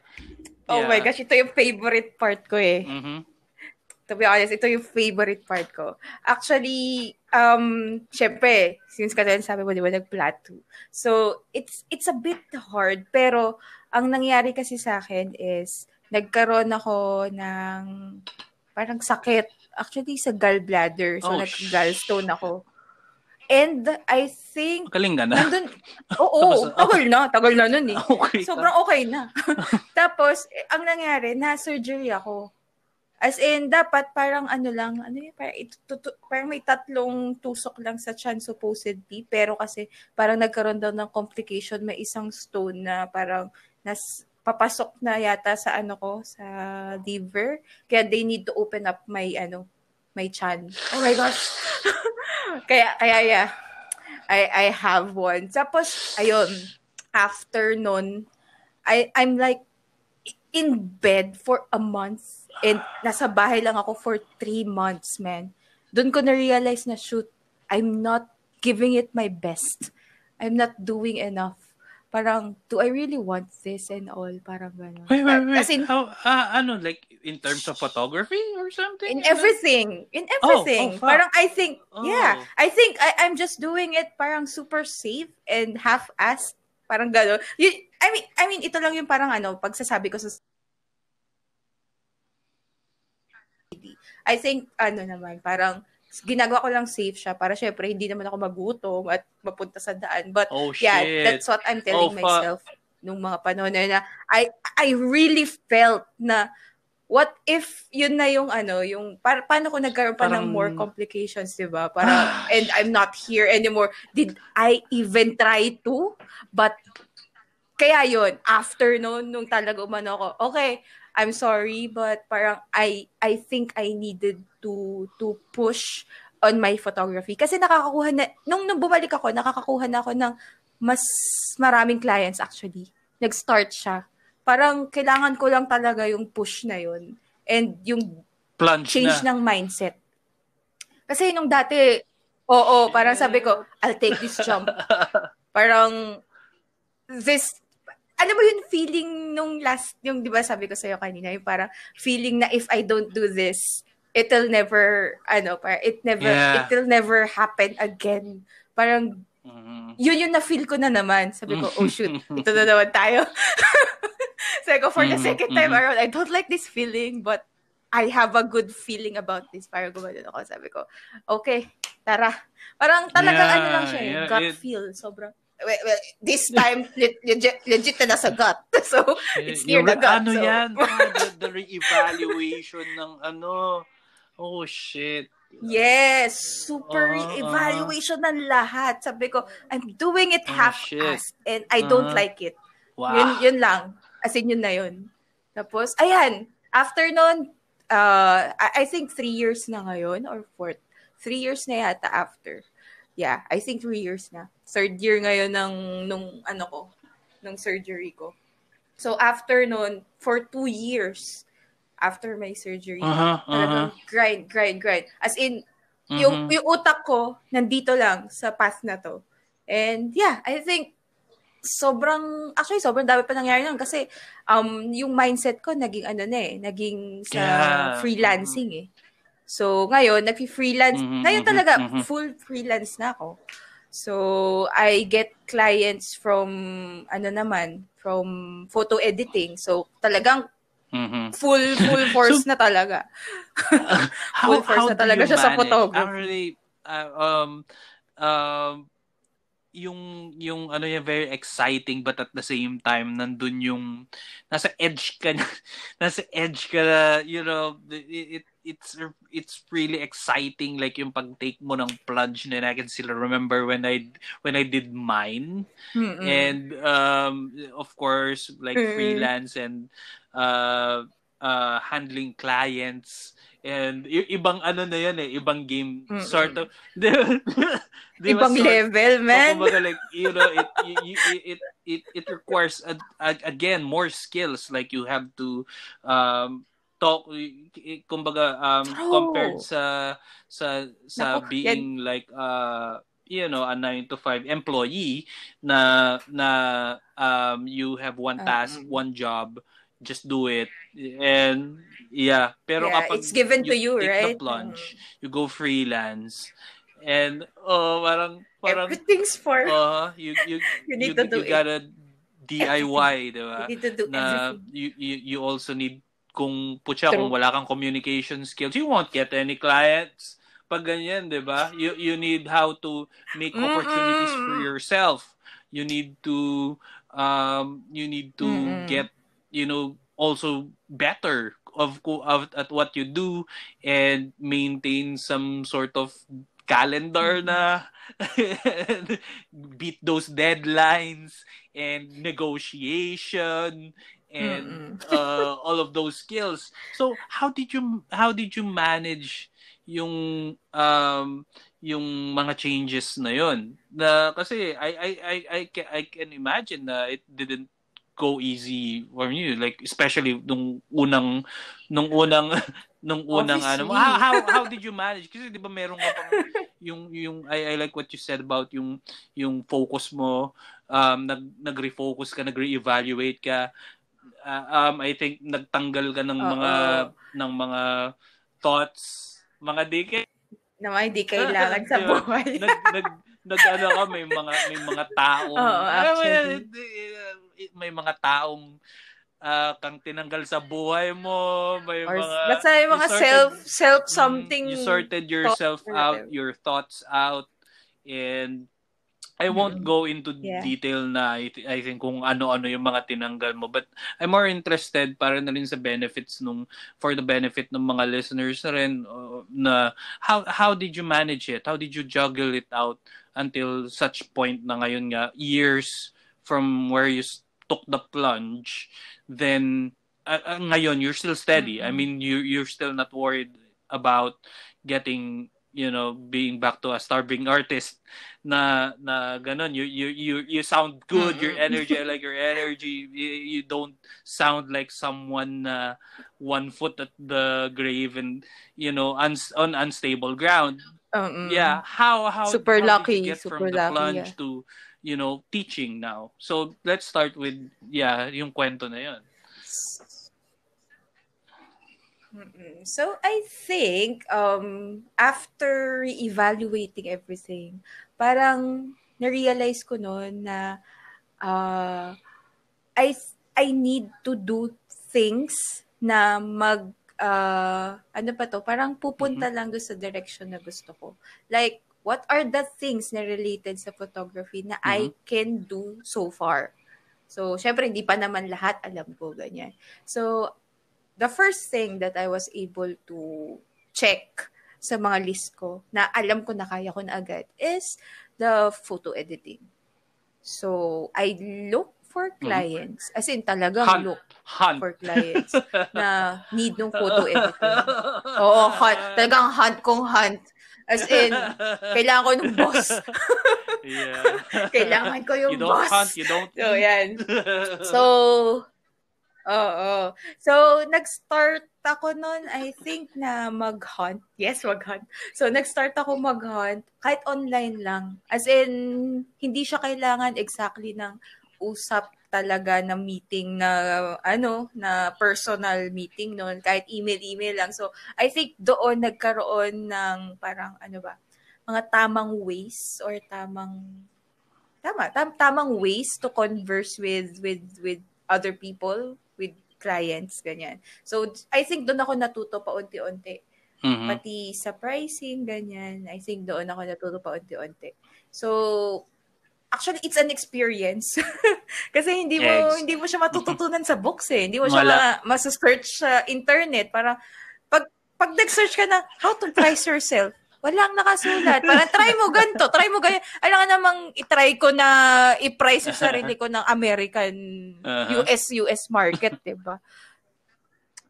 [SPEAKER 2] oh my gosh, ito yung favorite part ko eh.
[SPEAKER 1] Mm-hmm.
[SPEAKER 2] To be honest, ito yung favorite part ko. Actually, syempre, since kasi sabi mo, di ba, nag-plateau. So, it's a bit hard, pero ang nangyari kasi sa akin is, nagkaroon ako ng parang sakit. Actually, sa gallbladder. So, nag-gallstone ako. And I think,
[SPEAKER 1] Magaling ka na?
[SPEAKER 2] nandun, tagal na nun eh.
[SPEAKER 1] Okay
[SPEAKER 2] Sobrang okay na. Tapos, ang nangyari, na-surgery ako. As in, dapat parang parang may 3 tusok lang sa tiyan supposedly. Pero kasi parang nagkaroon daw ng complication. May isang stone na parang papasok na yata sa sa liver. Kaya they need to open up my tiyan. Oh my gosh. kaya yeah. I have one. Tapos, ayun, after nun, I'm like in bed for a month. And nasa bahay lang ako for 3 months, man. Doon ko na-realize na, shoot, I'm not giving it my best. I'm not doing enough. Parang, do I really want this and all? Parang gano'n.
[SPEAKER 1] Wait. How, like, in terms of photography or something?
[SPEAKER 2] In everything.
[SPEAKER 1] Oh,
[SPEAKER 2] parang I think, I'm just doing it parang super safe and half-assed. Parang gano'n. I mean, ito lang yung parang pagsasabi ko sa I think, naman, parang, ginagawa ko lang safe siya para syempre hindi naman ako magutom at mapunta sa daan. But, that's what I'm telling myself nung mga panahon na I really felt na, what if yun na yung paano ko nagkaroon pa ng more complications, diba? Parang, and I'm not here anymore. Did I even try to? But, kaya yun, after nung talaga umano ako, okay, I'm sorry, but parang I think I needed to push on my photography. Kasi nakakakuha na, nung bumalik ako, nakakakuha na ako ng mas maraming clients actually. Nag-start siya. Parang kailangan ko lang talaga yung push na yun. And yung change ng mindset. Kasi nung dati, parang sabi ko, I'll take this jump. Parang, alam mo yung feeling nung yung di ba sabi ko sa'yo kanina, yung parang feeling na if I don't do this, it'll never never happen again. Parang, yun yung na-feel ko na naman. Sabi ko, oh shoot, ito na naman tayo. Sabi ko, for the second time around, I don't like this feeling, but I have a good feeling about this. Parang gumanon ako. Sabi ko, okay, tara. Parang talagang lang siya, gut feel. Sobrang, well, this time, legit na nasa gut. So, it's near the gut.
[SPEAKER 1] Ano yan? The re-evaluation ng oh, shit.
[SPEAKER 2] Yes, super evaluation ng lahat. Sabi ko, I'm doing it half-assed and I don't like it. Wow. Yun lang. As in, yun na yun. Tapos, ayan, after nun, I think 3 years na ngayon or 4. 3 years na yata after. Yeah, I think 3 years na. 3rd year ngayon ng surgery ko. So, after nun, for 2 years, after my surgery, talagang grind. As in, yung utak ko, nandito lang sa path na to. And yeah, I think, sobrang dami pa nangyari nun kasi, yung mindset ko, naging sa freelancing eh. So, ngayon, nag-freelance. Ngayon talaga, full freelance na ako. So, I get clients from, from photo editing. So, talagang full force na talaga. Full force na talaga siya sa photography.
[SPEAKER 1] Yung very exciting but at the same time nandun yung nasa edge ka na, you know, it's really exciting, like yung pag-take mo ng plunge na I can still remember when I did mine. And of course like freelance and handling clients, And ibang ano na yan ibang game. Sort of,
[SPEAKER 2] ibang level, man.
[SPEAKER 1] So, kumbaga, like, it requires, again, more skills. Like, you have to talk, kumbaga, compared sa being like, a 9-to-5 employee na you have one task, one job, just do it. And pero kapag
[SPEAKER 2] it's given to you,
[SPEAKER 1] take
[SPEAKER 2] right?
[SPEAKER 1] the plunge, you go freelance, and parang
[SPEAKER 2] everything's for
[SPEAKER 1] you
[SPEAKER 2] need to do
[SPEAKER 1] you gotta DIY,
[SPEAKER 2] diba? You need to do everything.
[SPEAKER 1] You also need, kung wala kang communication skills, you won't get any clients pag ganyan, diba? You need how to make opportunities for yourself. You need to get, also better at what you do, and maintain some sort of calendar na beat those deadlines and negotiation and all of those skills. So how did you manage yung mga changes na yon? Na kasi I can imagine na it didn't go easy for you, like especially nung unang how did you manage? Kasi 'di ba meron ka pang yung I like what you said about yung focus mo, nag-refocus ka, nag-reevaluate ka. I think nagtanggal ka ng mga thoughts, mga
[SPEAKER 2] na di kailangan sa buhay.
[SPEAKER 1] Nag-ano ka, may mga taong may mga taong kang tinanggal sa buhay mo, may
[SPEAKER 2] basta yung mga self something,
[SPEAKER 1] you sorted yourself out, your thoughts out, and I won't go into detail na I think kung ano-ano yung mga tinanggal mo, but I'm more interested para na rin sa benefits for the benefit ng mga listeners na rin, na how did you manage it? How did you juggle it out until such point na ngayon nga, years from where you took the plunge, then ngayon you're still steady. I mean, you're still not worried about getting, being back to a starving artist na ganon. You sound good. Your energy, I like your energy. You don't sound like someone one foot at the grave and on unstable ground. How
[SPEAKER 2] super lucky,
[SPEAKER 1] did you get
[SPEAKER 2] super
[SPEAKER 1] from the plunge
[SPEAKER 2] lucky,
[SPEAKER 1] to teaching now? So let's start with yung kwento na yun.
[SPEAKER 2] So I think after evaluating everything, parang na-realize ko noon na I need to do things na parang pupunta lang doon sa direction na gusto ko. Like, what are the things na related sa photography na I can do so far? So, syempre, hindi pa naman lahat alam ko, ganyan. So, the first thing that I was able to check sa mga list ko, na alam ko na kaya ko na agad, is the photo editing. So, I look for clients. As in, talagang look for clients na need ng photo editing. Oo, hunt. Talagang hunt. As in, kailangan ko ng boss. Kailangan ko yung boss.
[SPEAKER 1] You don't hunt, you don't
[SPEAKER 2] so, yan. So, nag-start ako nun, I think, na mag-hunt. Yes, mag-hunt. So, nag-start ako mag-hunt kahit online lang. As in, hindi siya kailangan exactly ng usap talaga na meeting na na personal meeting noon, kahit email lang. So I think doon nagkaroon ng parang mga tamang ways or tamang ways to converse with other people, with clients, ganyan. So I think doon ako natuto paunti-unti. Pati sa pricing, ganyan. I think doon ako natuto paunti-unti. So actually, it's an experience. Kasi hindi mo siya matututunan sa books eh. Hindi mo siya ma-search sa internet. Parang, pag nag-search ka na, how to price yourself, walang nakasulat. Parang, try mo ganito, try mo ganyan. Alam nga namang itry ko na i-price yung sarili ko ng American, US market, diba?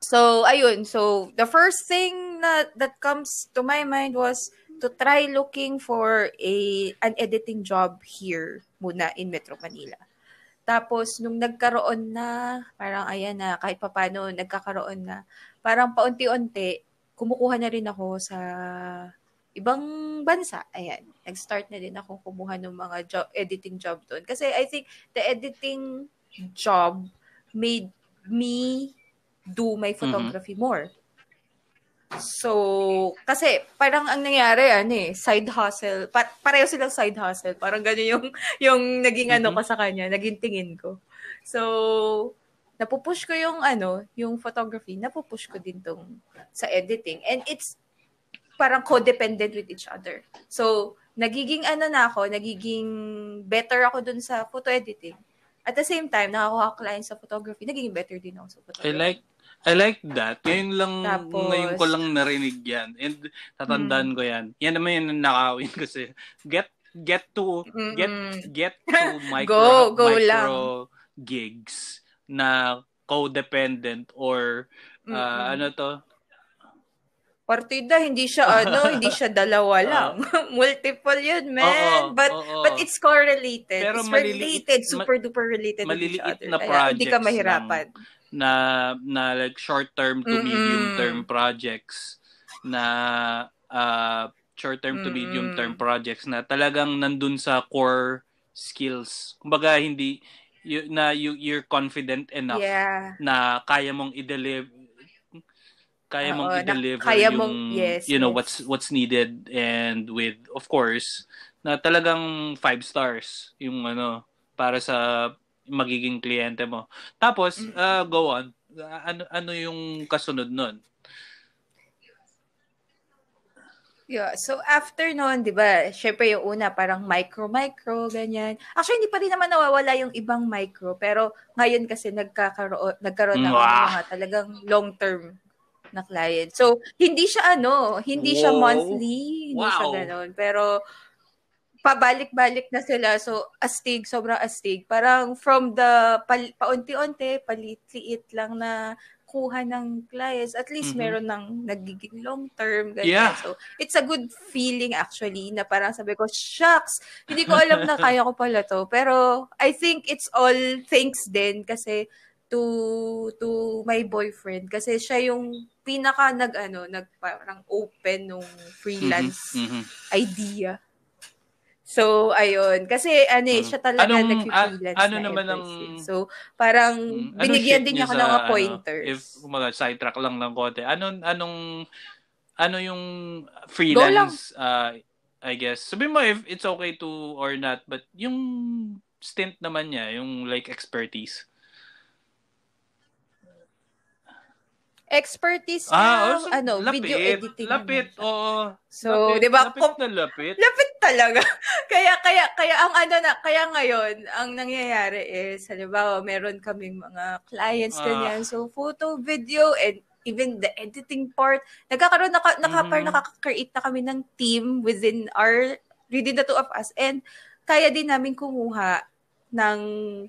[SPEAKER 2] So, ayun. So, the first thing thing that comes to my mind was to try looking for an editing job here muna in Metro Manila. Tapos, nung nagkaroon na, parang ayan na, kahit papano, nagkakaroon na, parang paunti-unti, kumukuha na rin ako sa ibang bansa. Ayan, nag-start na din ako kumuha ng mga editing job doon. Kasi I think the editing job made me do my photography more. So, kasi parang ang nangyari, side hustle. Pareho silang side hustle. Parang gano'n yung naging ko sa kanya, naging tingin ko. So, napupush ko yung photography, napupush ko din tong sa editing. And it's parang codependent with each other. So, nagiging nagiging better ako dun sa photo editing. At the same time, nakakuha clients sa photography, nagiging better din ako sa photography.
[SPEAKER 1] I like that. Ngayon ko lang narinig yan. And tatandaan ko yan. Yan naman yung nakawin kasi get to micro gigs na codependent or
[SPEAKER 2] partida, hindi siya dalawa lang. Multiple yun, man. But it's correlated. Pero it's related, super duper related with each other.
[SPEAKER 1] Na
[SPEAKER 2] kaya hindi ka mahirapan.
[SPEAKER 1] Na like short term to medium term projects na short term to medium term projects na talagang nandun sa core skills. Kumbaga hindi you're confident enough na kaya mong i-deliver what's needed, and with of course na talagang 5 stars yung para sa magiging kliyente mo. Tapos go on. Ano yung kasunod nun?
[SPEAKER 2] Yeah, so after noon, 'di ba? Syempre yung una parang micro ganyan. Actually hindi pa rin naman nawawala yung ibang micro, pero ngayon kasi nagkaroon na ng mga talagang long term na client. So, hindi siya monthly, hindi siya gano'n. Pero, pabalik-balik na sila. So, sobrang astig. Parang from the paunti-unti, palit-liit lang na kuha ng clients. At least meron ng nagiging long-term, ganyan. So, it's a good feeling actually na parang sabi ko, shucks, hindi ko alam na kaya ko pala to. Pero, I think it's all thanks din kasi to my boyfriend kasi siya yung pinaka parang open nung freelance idea. So ayun kasi siya talaga nag-freelance
[SPEAKER 1] naman ang
[SPEAKER 2] so parang binigyan din niya ako ng mga pointers.
[SPEAKER 1] If sidetrack lang ng konti. Ano yung freelance I guess. Sabihin mo if it's okay to or not, but yung stint naman niya, yung like expertise.
[SPEAKER 2] Expertise niya, video editing.
[SPEAKER 1] Lapit, oo.
[SPEAKER 2] So, 'di ba?
[SPEAKER 1] Lapit.
[SPEAKER 2] Lapit talaga. kaya ngayon, ang nangyayari is, halimbawa, meron kaming mga clients ganyan. So, photo, video, and even the editing part, parang nakaka-create na kami ng team within the two of us. And kaya din namin kumuha ng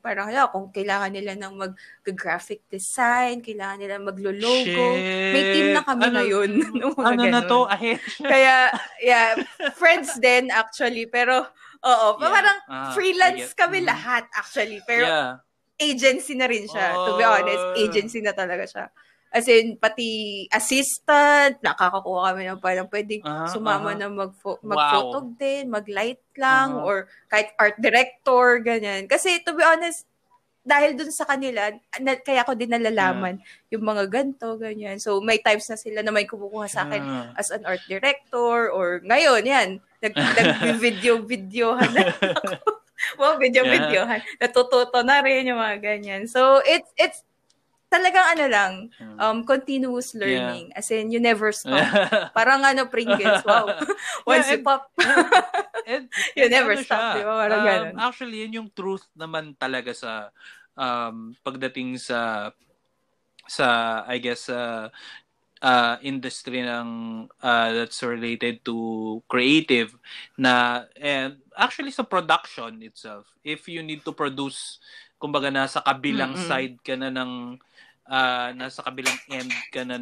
[SPEAKER 2] parang kung kailangan nila ng mag-graphic design, kailangan nila maglo-logo. May team na kami ngayon.
[SPEAKER 1] Na to?
[SPEAKER 2] Kaya, friends din actually. Pero, parang freelance kami lahat actually. Pero, agency na rin siya. To be honest, agency na talaga siya. As in, pati assistant, nakakakuha kami ng parang pwedeng sumama na mag-photo din, mag-light lang, or kahit art director, ganyan. Kasi, to be honest, dahil dun sa kanila, kaya ko din nalalaman yung mga ganto, ganyan. So, may times na sila na may kumukuha sa akin as an art director, or ngayon, nag-video-videohan na ako. Video-videohan. Natututo na rin yung mga ganyan. So, it's talagang continuous learning. As in, you never stop. Parang Pringles, wow. Once you pop, you never stop. Di ba? Parang ganun.
[SPEAKER 1] Actually, yun yung truth naman talaga sa pagdating sa I guess, industry ng that's related to creative and actually sa production itself. If you need to produce, kumbaga nasa kabilang side ka na ng nasa kabilang end ka na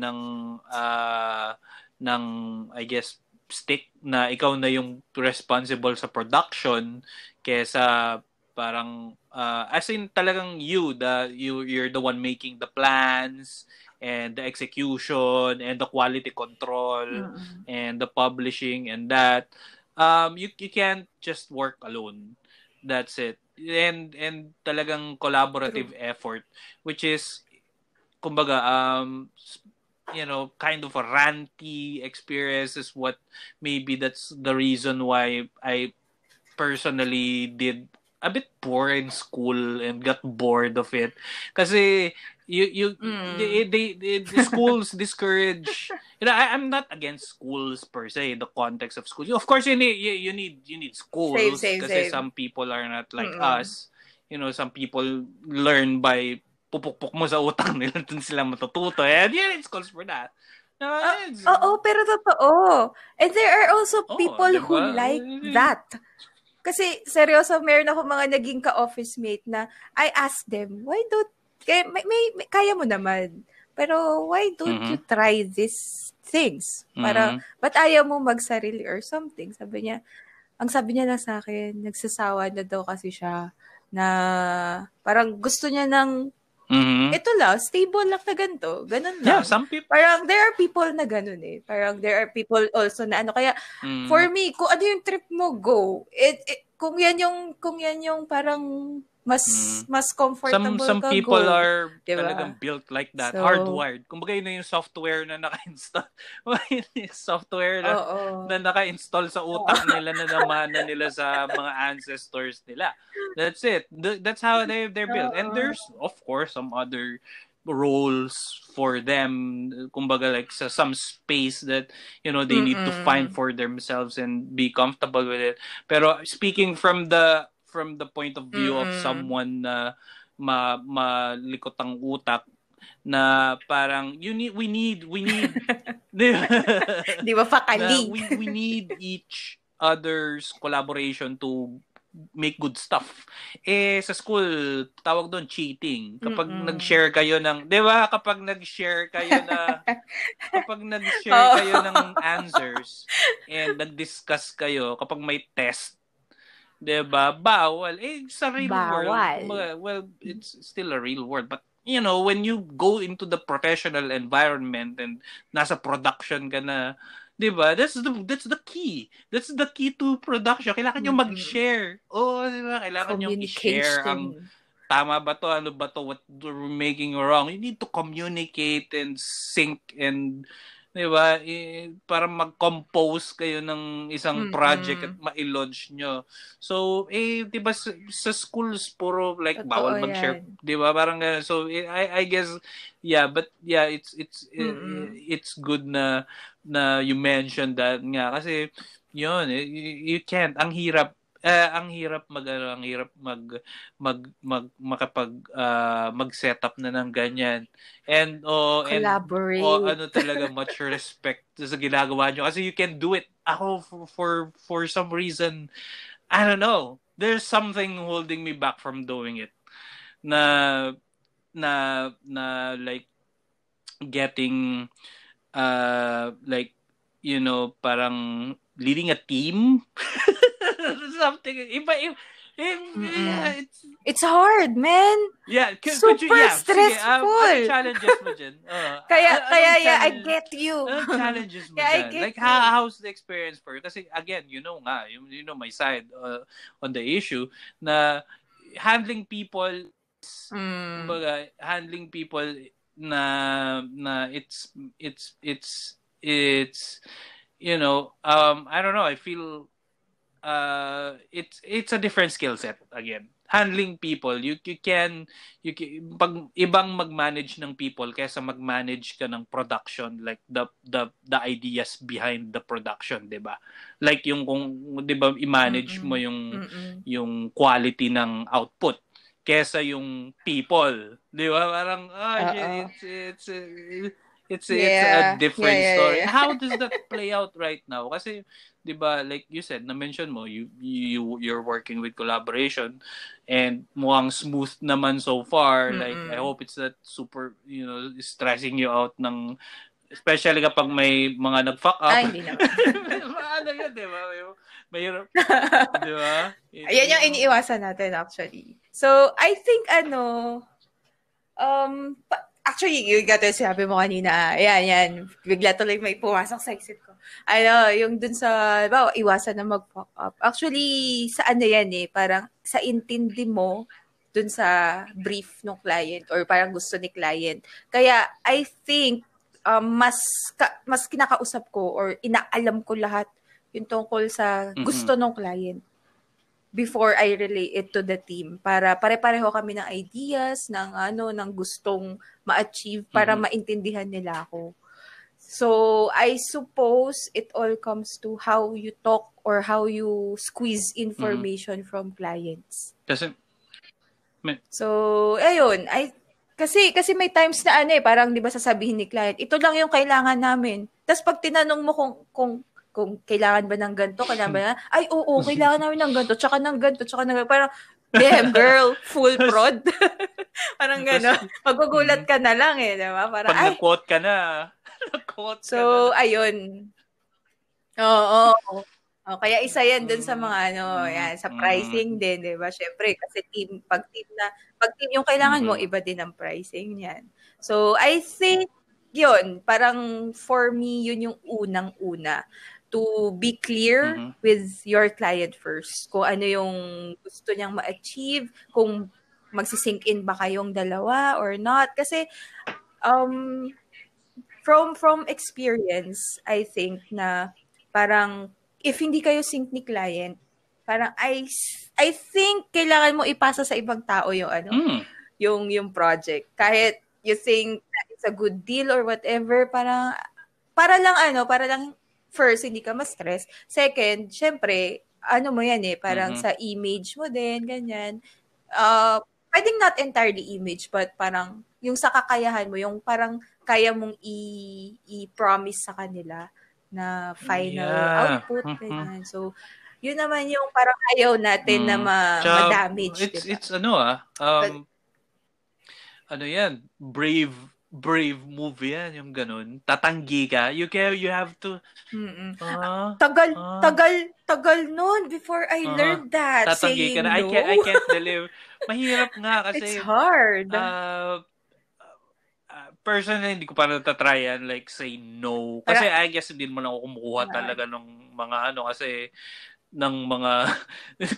[SPEAKER 1] I guess, stick na ikaw na yung responsible sa production kesa parang as in talagang you're the one making the plans and the execution and the quality control and the publishing and that you can't just work alone. That's it. And talagang collaborative effort, which is kumbaga kind of a ranty experience is what maybe that's the reason why I personally did a bit poor in school and got bored of it. Kasi the schools discourage. I'm not against schools per se, the context of schools. Of course, you need schools kasi some people are not like us. Some people learn by pupukpok mo sa utang nila, dun sila matututo. And it's calls for that.
[SPEAKER 2] Pero totoo. And there are also people who like that. Kasi, seryoso, meron ako mga naging ka-office mate na I asked them, why don't, kaya mo naman, pero why don't you try these things? Parang, ba't ayaw mo magsarili or something? Ang sabi niya na sa akin, nagsasawa na daw kasi siya na parang gusto niya ng ito lang, stable lang na ganito. Ganun lang.
[SPEAKER 1] Yeah, some people.
[SPEAKER 2] Parang there are people na ganun eh. Parang there are people also na kaya for me, kung ano yung trip mo, go. Kung yan yung parang mas comfortable
[SPEAKER 1] some
[SPEAKER 2] ka,
[SPEAKER 1] people
[SPEAKER 2] go.
[SPEAKER 1] Are
[SPEAKER 2] diba?
[SPEAKER 1] Talagang built like that, hardwired. Kumbaga yun na yung software na naka-install. Software na naka-install sa utak nila na namana nila sa mga ancestors nila. That's it. That's how they're built. And there's of course some other roles for them, kumbaga like some space that they need to find for themselves and be comfortable with it. Pero speaking from the point of view of someone na malikot ang utak na parang we need
[SPEAKER 2] di ba fakali?
[SPEAKER 1] We need each other's collaboration to make good stuff. Sa school, tawag doon cheating. Kapag nag-share kayo ng, 'di ba? Kapag nag-share kayo ng answers and nag-discuss kayo kapag may test, 'di ba? Bawal. Sa real world, well, it's still a real world, but when you go into the professional environment and nasa production ka na, 'di ba? That's the key. That's the key to production. Kailangan niyo mag-share. 'di ba? Kailangan niyo i-share ang tama ba to, ano ba to, what we're making wrong. You need to communicate and sync and 'di ba? Para mag-compose kayo ng isang project at ma-launch nyo. So, 'di ba sa schools puro like totoo bawal mag-share, 'di ba? Parang so I guess but it's good na you mentioned that nga kasi yun, you can't, ang hirap mag-set up na ng ganyan. And
[SPEAKER 2] collaborate.
[SPEAKER 1] Talaga much respect sa ginagawa nyo kasi you can do it. Ako for some reason, I don't know, there's something holding me back from doing it. Na like getting like parang leading a team. Something
[SPEAKER 2] it's hard, man.
[SPEAKER 1] Yeah,
[SPEAKER 2] super stressful.
[SPEAKER 1] Challenges mo dyan.
[SPEAKER 2] Kaya I get you.
[SPEAKER 1] Challenges mo dyan. Like how's the experience for you? Kasi again, you know my side on the issue na handling people na it's I don't know, I feel it's a different skill set again. Handling people, you can pag ibang mag-manage ng people kaysa mag-manage ka ng production, like the ideas behind the production, 'di ba? Like yung kung 'di ba i-manage mo yung quality ng output kaysa yung people, 'di ba? Parang it's a different story. How does that play out right now? Kasi 'di ba, like you said, na-mention mo, you're working with collaboration and mukhang smooth naman so far. Like I hope it's not super, stressing you out ng Especially kapag may mga nag-fuck up.
[SPEAKER 2] Hindi naman.
[SPEAKER 1] Ano yun, di ba? Mahirap. Di ba?
[SPEAKER 2] Ayan yung iniiwasan natin actually. So, I think actually, yung gato sinabi mo kanina, yan. Bigla tuloy may pumasok sa isip ko. Yung dun sa, iwasan na mag-fuck up. Actually, sa yan parang sa intindi mo dun sa brief ng client or parang gusto ni client. Kaya, I think, mas kinakausap ko or inaalam ko lahat yung tungkol sa gusto ng client before I relay it to the team para pare-pareho kami ng ideas ng gustong ma-achieve para maintindihan nila ako. So, I suppose it all comes to how you talk or how you squeeze information from clients. So, ayun, kasi may times na parang 'di ba sasabihin ni client, ito lang yung kailangan namin. Tapos pag tinanong mo kung kailangan ba ng ganito, kailangan ba ay oo, kailangan namin ng ganito, tsaka ng ganito, tsaka ng parang damn girl, full prod. Parang gano'n. Magugulat ka na lang di ba? Parang
[SPEAKER 1] pag nag-quote ka na.
[SPEAKER 2] So, ayun. Oo. Kaya isa yan dun sa mga yan, sa pricing din, di ba? Syempre, kasi pag team yung kailangan mo, iba din ang pricing niyan. So, I think, yun, parang for me, yun yung unang-una. To be clear with your client first. Kung ano yung gusto niyang ma-achieve, kung magsisink in ba kayong dalawa or not. Kasi, from experience, I think na parang if hindi kayo sync ni client, parang I think kailangan mo ipasa sa ibang tao yung yung project. Kahit you think it's a good deal or whatever, para lang first hindi ka ma-stress. Second, syempre, mo yan parang sa image mo din, ganyan. Pwedeng not entirely image, but parang yung sa kakayahan mo, yung parang kaya mong i-promise sa kanila na final output. Ganyan. So, yun naman yung parang ayaw natin na ma-damage.
[SPEAKER 1] It's yan, brave move yan, yung ganun. Tatanggi ka. You have to...
[SPEAKER 2] Tagal nun before I learned that.
[SPEAKER 1] Tatanggi ka na.
[SPEAKER 2] No.
[SPEAKER 1] I can't deliver. Mahirap nga kasi...
[SPEAKER 2] It's hard.
[SPEAKER 1] Personally, hindi ko pa natatry yan, like, say no. Kasi I guess hindi mo na ako kumukuha talaga ng mga kasi ng mga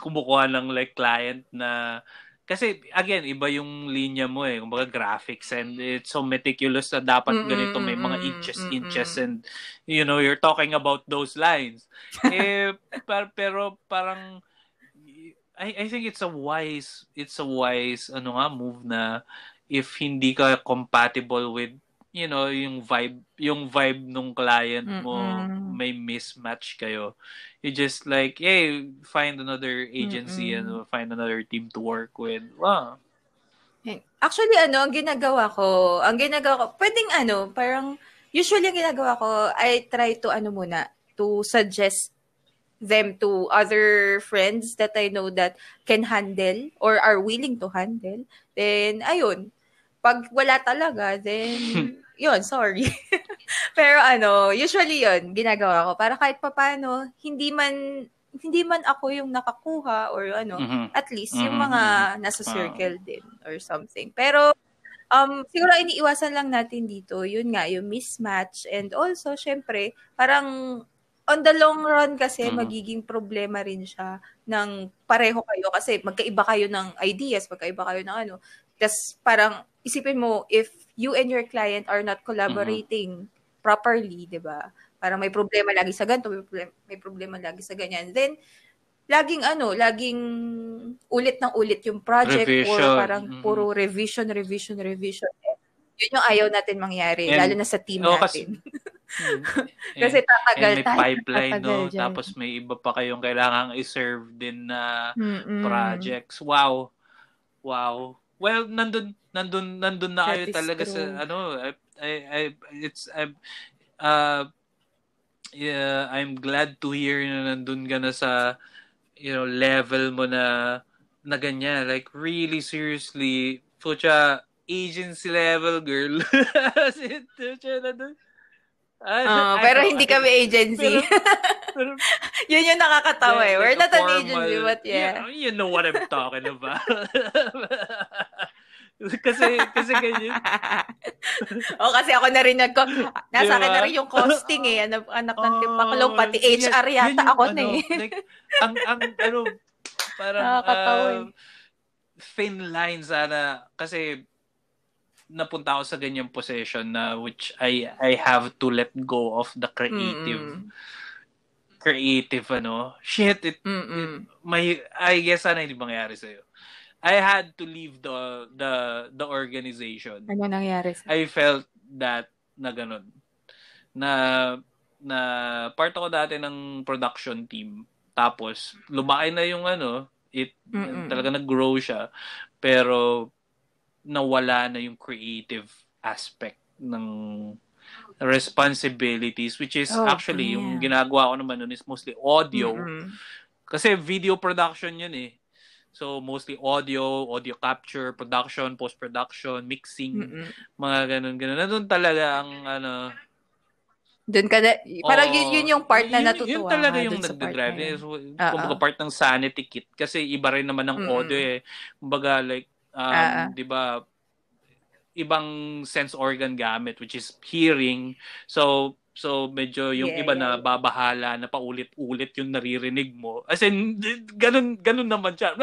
[SPEAKER 1] kumukuha ng like client na kasi again iba yung linya mo kumbaga graphics and it's so meticulous na dapat ganito may mga inches and you're talking about those lines pero parang I think it's a wise move na if hindi ka compatible with yung vibe nung client mo may mismatch kayo, you just like find another agency and find another team to work with. Wow.
[SPEAKER 2] Actually ang ginagawa ko pwedeng parang usually ang ginagawa ko I try to to suggest them to other friends that I know that can handle or are willing to handle. Then ayun, pag wala talaga, then, yun, sorry. Pero usually yun, ginagawa ko. Para kahit papaano, hindi man ako yung nakakuha or at least yung mga nasa circle din or something. Pero, siguro iniiwasan lang natin dito, yun nga, yung mismatch. And also, syempre, parang on the long run kasi, magiging problema rin siya ng pareho kayo kasi magkaiba kayo ng ideas, magkaiba kayo ng tas parang isipin mo, if you and your client are not collaborating properly, di ba? Parang may problema lagi sa ganito, may problema lagi sa ganyan. Then, laging ulit ng ulit yung project or parang puro revision. Yun yung ayaw natin mangyari, lalo na sa team natin. Kasi tatagal
[SPEAKER 1] may pipeline, tapos may iba pa kayong kailangang i-serve din na projects. Wow. Well, nandun na kayo talaga true. I'm glad to hear na nandun ka na sa level mo na ganyan, like really seriously, pucha, agency level girl.
[SPEAKER 2] Pero hindi kami agency.
[SPEAKER 1] pero
[SPEAKER 2] Yun yung nakakatawa eh. We're
[SPEAKER 1] like a
[SPEAKER 2] not an
[SPEAKER 1] formal,
[SPEAKER 2] agency, but yeah.
[SPEAKER 1] you know what I'm talking about. kasi ganyan.
[SPEAKER 2] Kasi ako na rin nasa akin
[SPEAKER 1] Diba?
[SPEAKER 2] na rin yung costing eh. Anak ng tipaklong, pati HR yata ako na eh.
[SPEAKER 1] Like, ang parang
[SPEAKER 2] Nakakatawa eh.
[SPEAKER 1] thin line sana kasi napunta ako sa ganyang position na which I have to let go of the creative shit it I guess sana hindi mangyari sa'yo. I had to leave the organization.
[SPEAKER 2] Ano nangyari sa'yo?
[SPEAKER 1] I felt that na ganun. Na part ako dati ng production team. Tapos lumaki na yung talaga nag-grow siya. Pero nawala na yung creative aspect ng responsibilities, which is actually yung ginagawa ko naman nun is mostly audio. Kasi video production yun eh. So mostly audio capture, production, post-production, mixing, mga ganun. Nandun talaga ang
[SPEAKER 2] doon ka na, parang yun yung part na natutuwa.
[SPEAKER 1] Yun talaga yung nagdadrive. Kumbaga part ng sanity kit. Kasi iba rin naman ng audio eh. Kumbaga like, di ba, ibang sense organ gamit, which is hearing. So medyo yung iba na babahala na paulit-ulit yung naririnig mo. As in, ganun naman siya.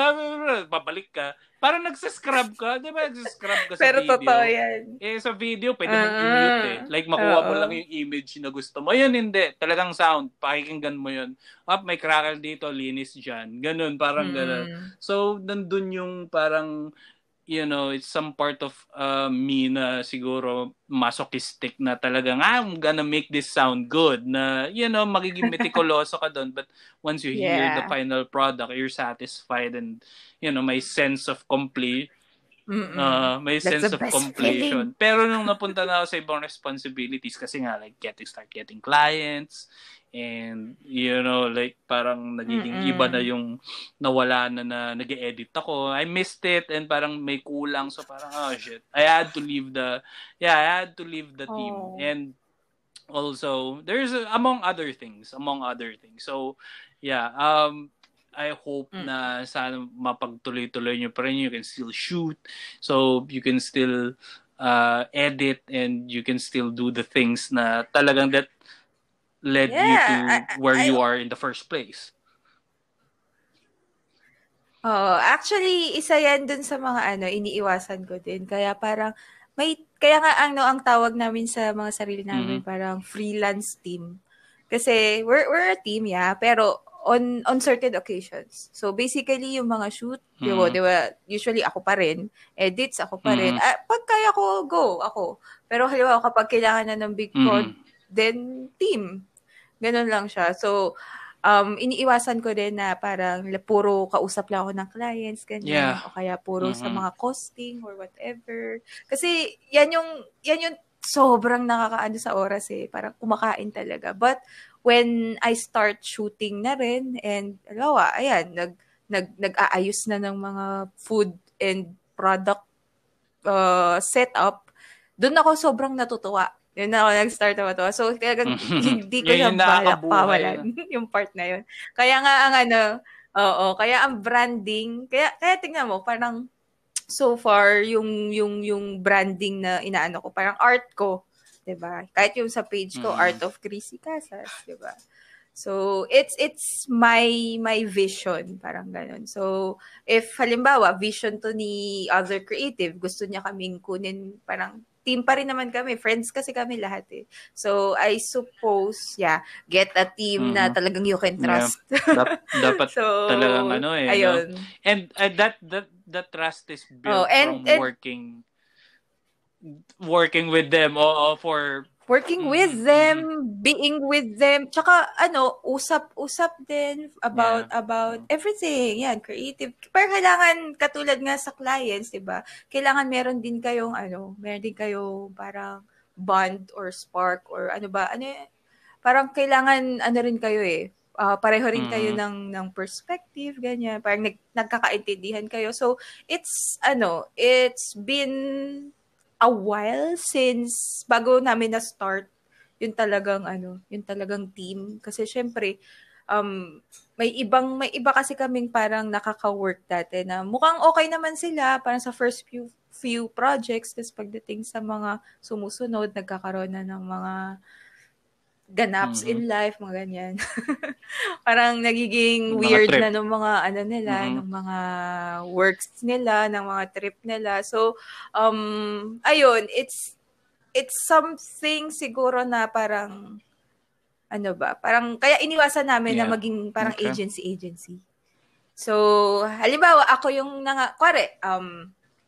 [SPEAKER 1] Babalik ka. Parang nagsascrub ka. Di ba nagsascrub ka sa
[SPEAKER 2] pero
[SPEAKER 1] video?
[SPEAKER 2] Pero totoo yan.
[SPEAKER 1] Sa video, pwede mong i-mute eh. Like, makuha mo lang yung image na gusto mo. Yun, hindi. Talagang sound. Pakikinggan mo yun. May crackle dito, linis dyan. Ganun, parang ganun. So, nandun yung parang it's some part of me na siguro masochistic na talagang I'm gonna make this sound good na magiging meticuloso ka doon, but once you hear the final product you're satisfied and may sense of may sense of completion. Pero nung napunta na ako sa ibang responsibilities kasi nga like start getting clients and like parang nagiging iba na yung nawala na nag-edit ako. I missed it and parang may kulang, so parang shit. I had to leave the team. And also there's among other things. So I hope na sana mapagtuloy-tuloy nyo pa rin. You can still shoot, so you can still edit, and you can still do the things na talagang that led you to where you are in the first place.
[SPEAKER 2] Actually, isa yan dun sa mga iniiwasan ko din. Kaya parang kaya nga ang tawag namin sa mga sarili namin parang freelance team. Kasi we're a team, pero on certain occasions. So basically yung mga shoot, di ba, usually ako pa rin, edits ako pa rin. Pag kaya ko, go ako. Pero halimbawa kapag kailangan na ng big prod, then team. Ganun lang siya. So iniiwasan ko din na parang puro kausap lang ako ng clients, ganyan. O kaya puro sa mga costing or whatever. Kasi yan yung sobrang nakakaano sa oras eh. Parang kumakain talaga. But when I start shooting na rin and ayan, nag-aayos na ng mga food and product setup, doon ako sobrang natutuwa. Yun na ako nag-start na matuwa. So, talagang hindi ko na balak pawalan yung part na yun. Kaya nga kaya ang branding, kaya tingnan mo, parang so far, yung branding na inaano ko, parang art ko, diba? Kahit yung sa page ko, Art of Chrissy Casas, diba? So, it's my vision, parang ganun. So, if halimbawa, vision to ni other creative, gusto niya kaming kunin, parang team pa rin naman kami. Friends kasi kami lahat eh. So, I suppose, get a team na talagang you can trust.
[SPEAKER 1] Dapat so, talagang
[SPEAKER 2] ayun.
[SPEAKER 1] No? And that trust is built from working with them for
[SPEAKER 2] working with them, being with them, tsaka usap din about everything. Yan, creative. Pero kailangan katulad nga sa clients, 'di ba? Kailangan meron din kayong parang bond or spark or parang kailangan rin kayo eh. Pareho rin kayo ng perspective, ganyan. Parang nagkakaintindihan kayo. So, it's been a while since bago namin na-start yun talagang team. Kasi syempre, may iba kasi kaming parang nakaka-work dati na mukhang okay naman sila parang sa first few projects, tapos pagdating sa mga sumusunod, nagkakaroon na ng mga ganaps in life, mga ganyan. Parang nagiging
[SPEAKER 1] Mga
[SPEAKER 2] weird
[SPEAKER 1] trip.
[SPEAKER 2] na ng mga nila, ng mga works nila, ng mga trip nila. So, ayun, it's something siguro na parang parang kaya iniwasan namin na maging parang agency. So, halimbawa ako yung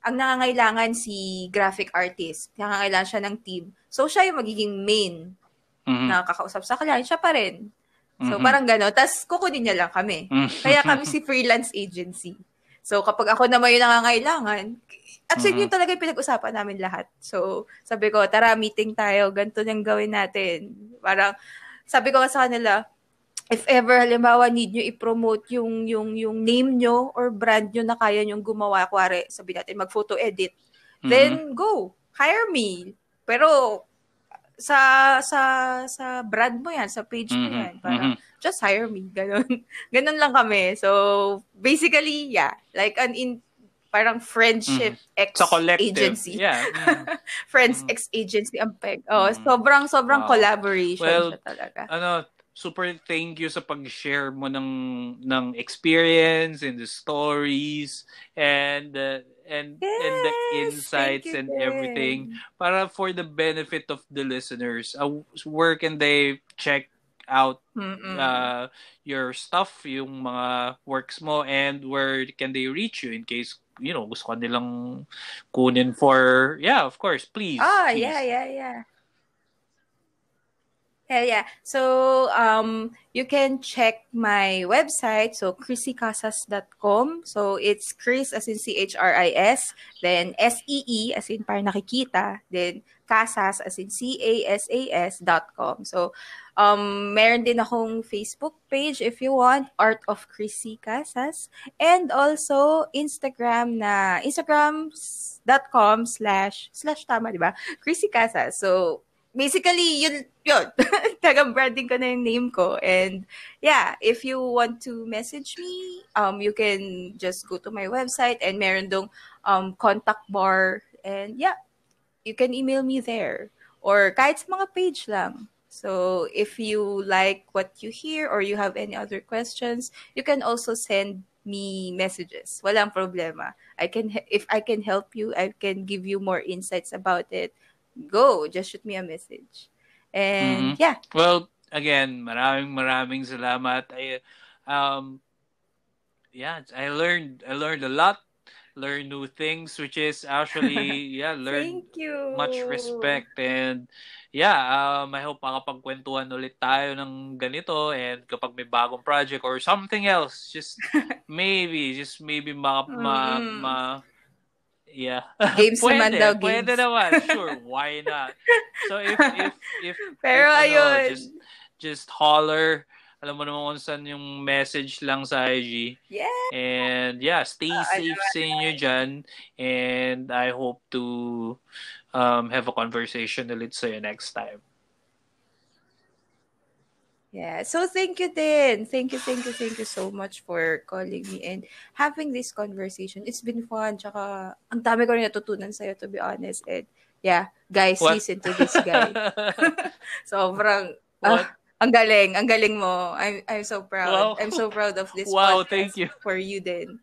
[SPEAKER 2] ang nangangailangan si graphic artist. Nangangailangan siya ng team. So, siya yung magiging main na kakausap sa client, siya pa rin. So, parang gano'n. Tapos, kukunin niya lang kami. Kaya kami si freelance agency. So, kapag ako naman yung nangangailangan, actually, yun talaga yung pinag-usapan namin lahat. So, sabi ko, tara, meeting tayo. Ganito yung gawin natin. Parang, sabi ko sa kanila, if ever, halimbawa, need nyo i-promote yung name nyo or brand nyo na kaya nyong gumawa, kuwari, sabi natin, mag-photo edit, then go. Hire me. Pero, sa brand mo yan, sa page mo yan, parang just hire me, ganun lang kami. So basically, like parang friendship ex-agency. Friends ex-agency ang peg. Sobrang collaboration siya talaga.
[SPEAKER 1] Super thank you sa pag-share mo ng experience and the stories and the insights and everything, para for the benefit of the listeners. Where can they check out your stuff, yung mga works mo, and where can they reach you in case gusto nilang kunin for of course, please.
[SPEAKER 2] Yeah. So, you can check my website. So, chrissycasas.com. So, it's Chris as in CHRIS, then SEE as in parang nakikita, then Casas as in CASAS.com. So, meron din akong Facebook page if you want, Art of Chrissy Casas. And also, Instagram na, instagrams.com/ tama, diba? Chrissy Casas. So, basically, yun. Taga-branding ko na yung name ko. And if you want to message me, you can just go to my website and meron dong contact bar. And you can email me there. Or kahit sa mga page lang. So, if you like what you hear or you have any other questions, you can also send me messages. Walang problema. If I can help you, I can give you more insights about it. Go, just shoot me a message. And
[SPEAKER 1] well, again, maraming salamat. I learned a lot, learned new things, which is actually learned
[SPEAKER 2] Thank you.
[SPEAKER 1] Much respect. And I hope makapagkwentuhan ulit tayo ng ganito, and kapag may bagong project or something else, just maybe
[SPEAKER 2] games naman daw, games.
[SPEAKER 1] Pwede naman, sure, why not? So if
[SPEAKER 2] pero ayun,
[SPEAKER 1] just holler. Alam mo naman kung saan yung message lang sa IG. And stay safe sa inyo dyan, and I hope to have a conversation ulit sa'yo next time.
[SPEAKER 2] So thank you din. Thank you so much for calling me and having this conversation. It's been fun. Tsaka, ang dami ko rin natutunan sa'yo, to be honest. And guys, listen to this guy. Sobrang, ang galing mo. I'm so proud. Wow. I'm so proud of this podcast.
[SPEAKER 1] Thank you.
[SPEAKER 2] For you din.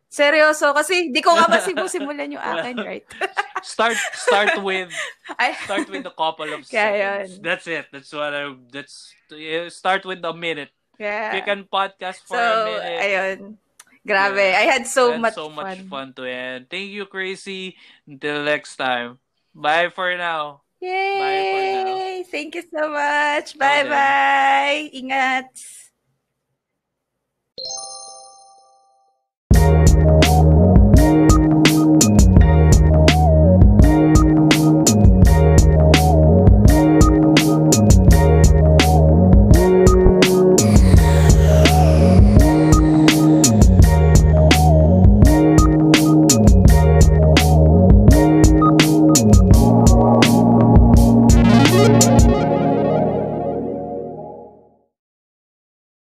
[SPEAKER 2] Seryoso, kasi di ko nga simulan yung akin, right?
[SPEAKER 1] Start with a couple of seconds. That's it. Start with a minute. You can podcast for a minute.
[SPEAKER 2] Ayun. Grabe. I had so much
[SPEAKER 1] fun to end. Thank you, Chrissy. Until next time. Bye for now.
[SPEAKER 2] Yay! Bye for now. Thank you so much. Bye-bye. Ingat.